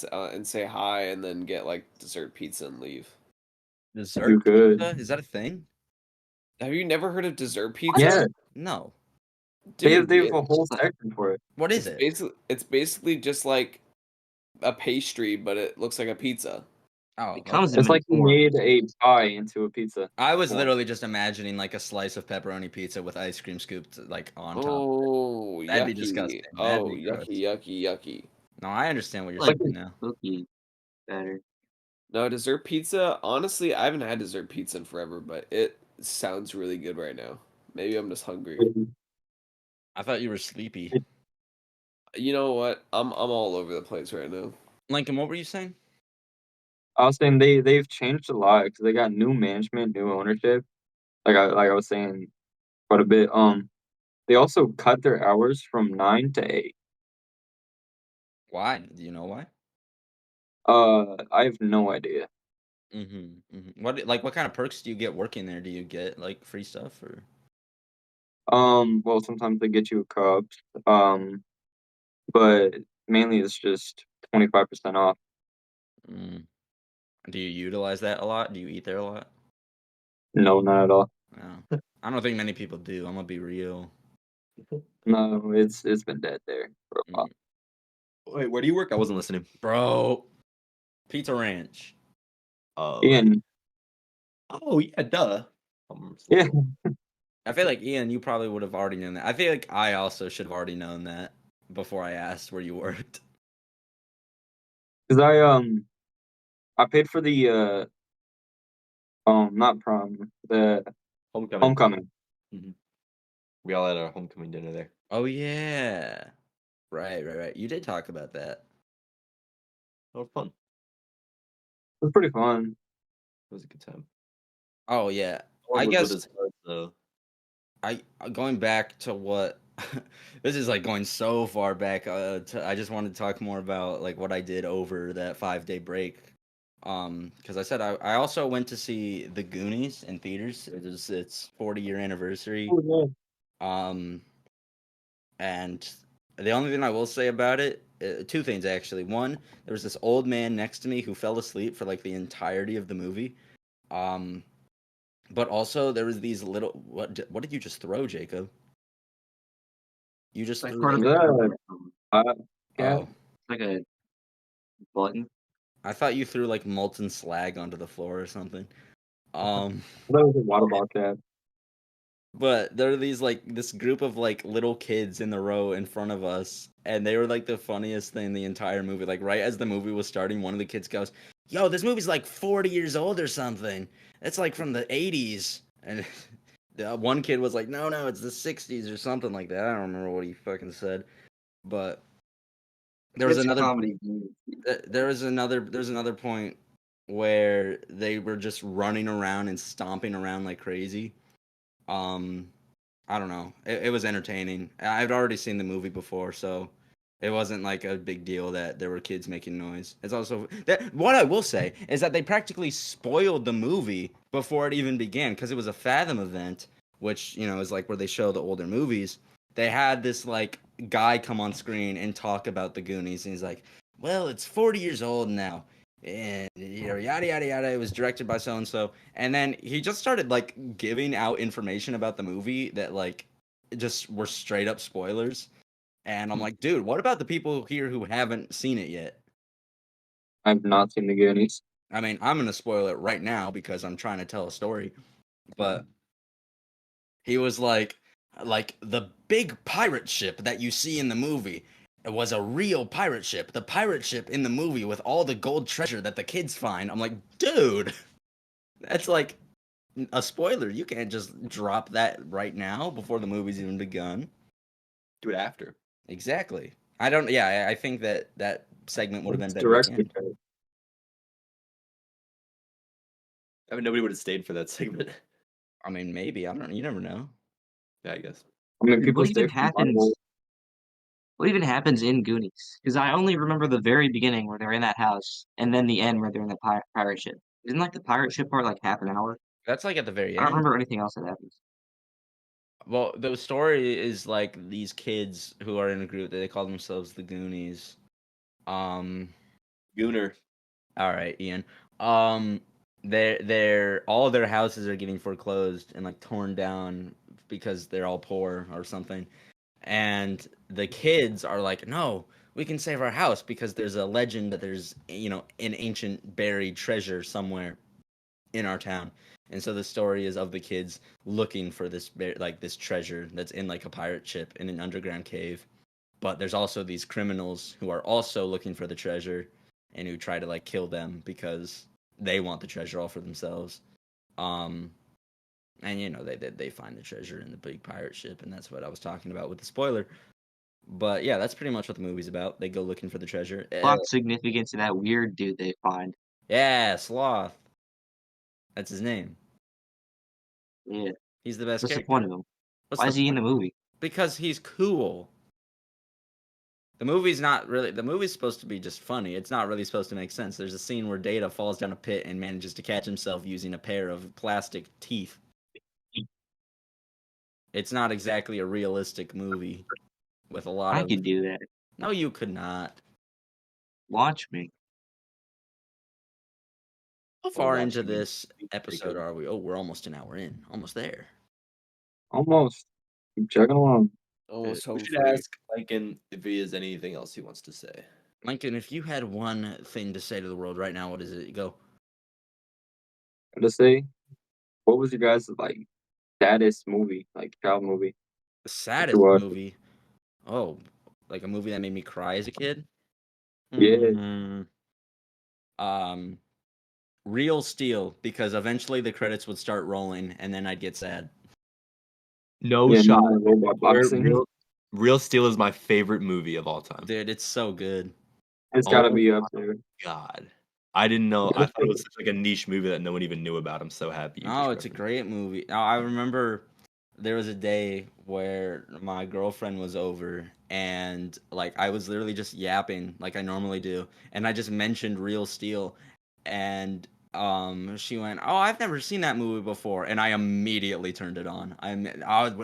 say hi and then get like dessert pizza and leave. you Dessert could. pizza? Is that a thing? Have you never heard of dessert What? pizza? Yeah, No. Dude, they have a whole section for it. What is it? it's basically just like a pastry, but it looks like a pizza. Oh, It comes okay. in It's many like you forms. made a pie into a pizza I was form. literally just imagining like a slice of pepperoni pizza with ice cream scooped like on top. Oh, That'd be yucky. disgusting. That'd Oh, be gross. yucky. No, I understand what you're Like saying now. cookie better. No, dessert pizza, honestly, I haven't had dessert pizza in forever, but it sounds really good right now. Maybe I'm just hungry. I thought you were sleepy. You know what? I'm all over the place right now. Lincoln, what were you saying? I was saying they've changed a lot because they got new management, new ownership. Like I was saying quite a bit. They also cut their hours from 9 to 8. Why? Do you know why? I have no idea. What kind of perks do you get working there? Do you get like free stuff or? Well, sometimes they get you a cup, um, but mainly it's just 25% off. Mm. Do you utilize that a lot? Do you eat there a lot? No, not at all. No. I don't think many people do. I'm gonna be real. No, it's been dead there for a while. Mm. Wait, where do you work? I wasn't listening. Bro, Pizza Ranch. Oh, Ian, oh yeah, duh. yeah, I feel like Ian, you probably would have already known that. I feel like I also should have already known that before I asked where you worked. because I paid for the not prom, the Homecoming. homecoming. We all had our homecoming dinner there. Oh yeah. Right. You did talk about that. That was fun. It was pretty fun. It was a good time. Oh yeah. One I was with guess his heart, though. I going back to what this is like going so far back. I just wanted to talk more about like what I did over that 5 day break. Because I said I also went to see The Goonies in theaters. It was its 40-year anniversary. Oh, yeah. Um, and the only thing I will say about it, two things actually. One, there was this old man next to me who fell asleep for like the entirety of the movie. Um, but also there was these little what did you just throw, Jacob? You just Like threw part of Is like the cover that or something. cat? oh, Like a button. I thought you threw like molten slag onto the floor or something. Um, That was a water ball cat. but there are these like this group of like little kids in the row in front of us, and they were like the funniest thing the entire movie. Like right as the movie was starting, one of the kids goes, "Yo, this movie's like 40 years old or something. It's like from the 80s." And the one kid was like, "No, it's the 60s or something like that." I don't remember what he fucking said, but there was It's another comedy. there's another point where they were just running around and stomping around like crazy. Um, I don't know. It was entertaining. I'd already seen the movie before, so it wasn't like a big deal that there were kids making noise. It's also that what I will say is that they practically spoiled the movie before it even began because it was a Fathom event, which is like where they show the older movies. They had this like guy come on screen and talk about the Goonies, and he's like, "Well, it's 40 years old now." And yada yada yada. It was directed by so and so, and then he just started like giving out information about the movie that like just were straight up spoilers. And I'm like, dude, what about the people here who haven't seen it yet? I've not seen the Goonies. I mean, I'm gonna spoil it right now because I'm trying to tell a story. But he was like the big pirate ship that you see in the movie was a real pirate ship. The pirate ship in the movie with all the gold treasure that the kids find. I'm like, dude, that's like a spoiler. You can't just drop that right now before the movie's even begun. Do it after. Exactly. I don't. Yeah, I think that segment would have been It's better at the directly end. cut. I mean, nobody would have stayed for that segment. I mean, maybe I don't. You never know. Yeah, I guess. I mean, Dude, people stay for Marvel. what even happens in Goonies? Because I only remember the very beginning where they're in that house, and then the end where they're in the pirate ship. Isn't like the pirate ship part like half an hour? That's like at the very I don't end. remember anything else that happens. Well, the story is like these kids who are in a group that they call themselves the Goonies. Um, Gooner. all right, Ian. Um, they're all their houses are getting foreclosed and like torn down because they're all poor or something. And the kids are like, no, we can save our house because there's a legend that there's an ancient buried treasure somewhere in our town. And so the story is of the kids looking for this treasure that's in like a pirate ship in an underground cave. But there's also these criminals who are also looking for the treasure and who try to like kill them because they want the treasure all for themselves. Um and they find the treasure in the big pirate ship, and that's what I was talking about with the spoiler. But yeah, that's pretty much what the movie's about. They go looking for the treasure. Plot significance to that weird dude they find. Yeah, Sloth. That's his name. Yeah. He's the best What's the point character. of him? What's Why the is he in point? the movie? Because he's cool. The movie's not really. The movie's supposed to be just funny. It's not really supposed to make sense. There's a scene where Data falls down a pit and manages to catch himself using a pair of plastic teeth. It's not exactly a realistic movie with a lot I of. could do that. No, you could not. Watch me. How Or far watch into me. this episode are we? Oh, we're almost an hour in. Almost there. Almost. Keep chugging along. Almost We home should free. ask Lankin if he has anything else he wants to say. Lincoln, if you had one thing to say to the world right now, what is it? Go. Gotta say, what was your guys' like saddest movie, like child movie The that you saddest watched? movie. Oh, like a movie that made me cry as a kid. Yeah. Um, Real Steel, because eventually the credits would start rolling, and then I'd get sad. No Yeah, shot. no robot boxing. Real Steel is my favorite movie of all time. Dude, it's so good. It's gotta Oh be up there. God. I didn't know. I Gotta thought it say, was such like a niche movie that no one even knew about. I'm so happy you Oh, just it's a referenced. great movie. Now, I remember there was a day where my girlfriend was over, and like I was literally just yapping like I normally do, and I just mentioned Real Steel, and she went, "Oh, I've never seen that movie before," and I immediately turned it on.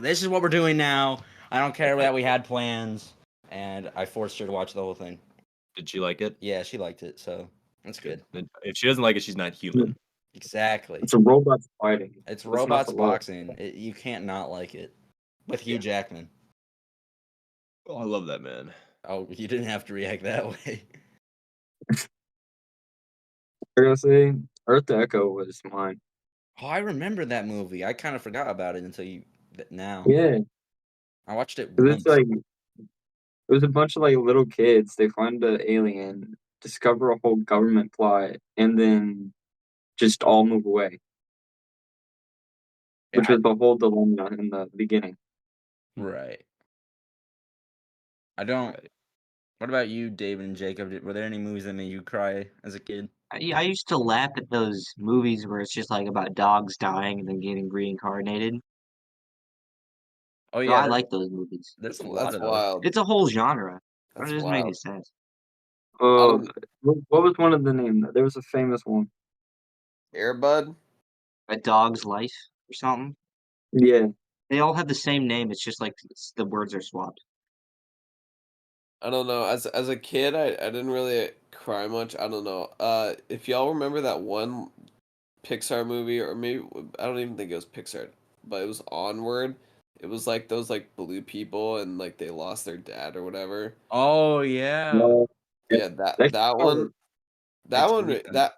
This is what we're doing now. I don't care that we had plans, and I forced her to watch the whole thing. Did she like it? Yeah, she liked it, so that's good. Then if she doesn't like it, she's not human. Exactly. it's a robots fighting. It's What's not robots to love? boxing. You can't not like it. With Hugh Jackman. Oh, I love that man. Oh, you didn't have to react that way. I gotta say, Earth to Echo was mine. Oh, I remember that movie. I kind of forgot about it until now. Yeah, I watched it 'cause it's once. like it was a bunch of like little kids. They find an alien, discover a whole government plot, and then just all move away, Yeah, which was the whole dilemma in the beginning. right. I don't. Right. What about you, David and Jacob? Were there any movies that made you cry as a kid? I used to laugh at those movies where it's just like about dogs dying and then getting reincarnated. Oh So yeah, I like those movies. there's a lot That's of those. wild. It's a whole genre. It That's doesn't make any wild. sense. I Uh, don't what was one of the name? There was a famous one. Airbud. A Dog's Life or something. Yeah, They all have the same name. It's just like the words are swapped. I don't know. As a kid, I didn't really cry much. I don't know. If y'all remember that one Pixar movie, or maybe I don't even think it was Pixar, but it was Onward. It was like those like blue people and like they lost their dad or whatever. Oh yeah. no, yeah, Yeah, that that that oh, one that It's one really good.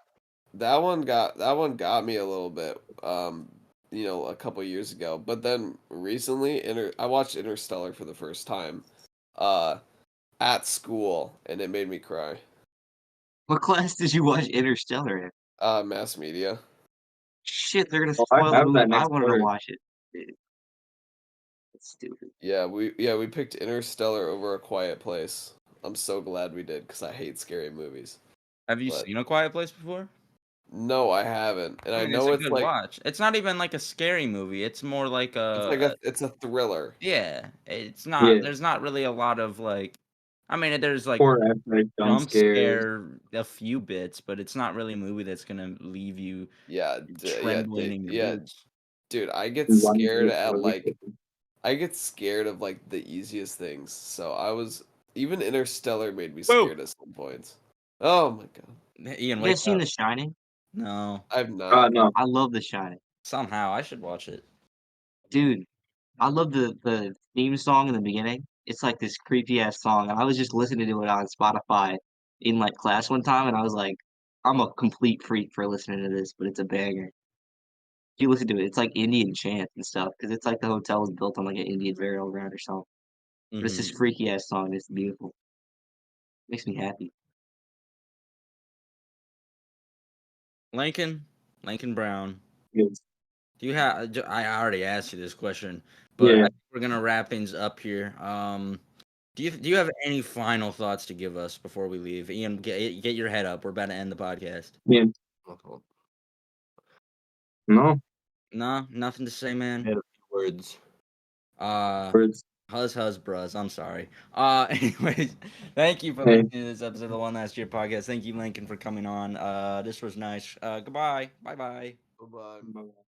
that one got me a little bit. A couple years ago, but then recently, I watched Interstellar for the first time, uh, at school, and it made me cry. What class did you watch Interstellar in? Mass media. Shit, they're gonna oh, I spoil the have movie. that I next wanted to quarter. watch it. Dude, that's stupid. Yeah, we picked Interstellar over A Quiet Place. I'm so glad we did because I hate scary movies. Have you But seen A Quiet Place before? no, I haven't, and I Dude, it's know a it's good like watch. It's not even like a scary movie. It's more like it's a thriller. yeah. It's not. Yeah, There's not really a lot of like. I mean, there's like or after jump jump scares. scare a few bits, but it's not really a movie that's gonna leave you Yeah, trembling in your yeah, boots. dude. One day, so we could- I get scared of like the easiest things. So even Interstellar made me Whoa. scared at some points. Oh my god, Ian, You wake guys seen up. The Shining? No. I've not. No, I love The Shining, Somehow I should watch it. dude. I love the theme song in the beginning. It's like this creepy ass song. I was just listening to it on Spotify in like class one time, and I was like, I'm a complete freak for listening to this, but it's a banger. If you listen to it, it's like Indian chant and stuff because it's like the hotel is built on like an Indian burial ground or something. But it's this Mm-hmm. freaky ass song. It's beautiful. Makes me happy. Lankin Brown. yes, Do you have? I already asked you this question, but I yeah, think we're gonna wrap things up here. Do you have any final thoughts to give us before we leave? Ian, get your head up. We're about to end the podcast. yeah. No No, nothing to say, I man. had a few words. Uh, words. Huzz, bros. I'm sorry. Anyways, thank you for Hey. listening to this episode of the One Last Year podcast. Thank you, Lincoln, for coming on. This was nice. Goodbye. Bye bye. Bye bye. Bye.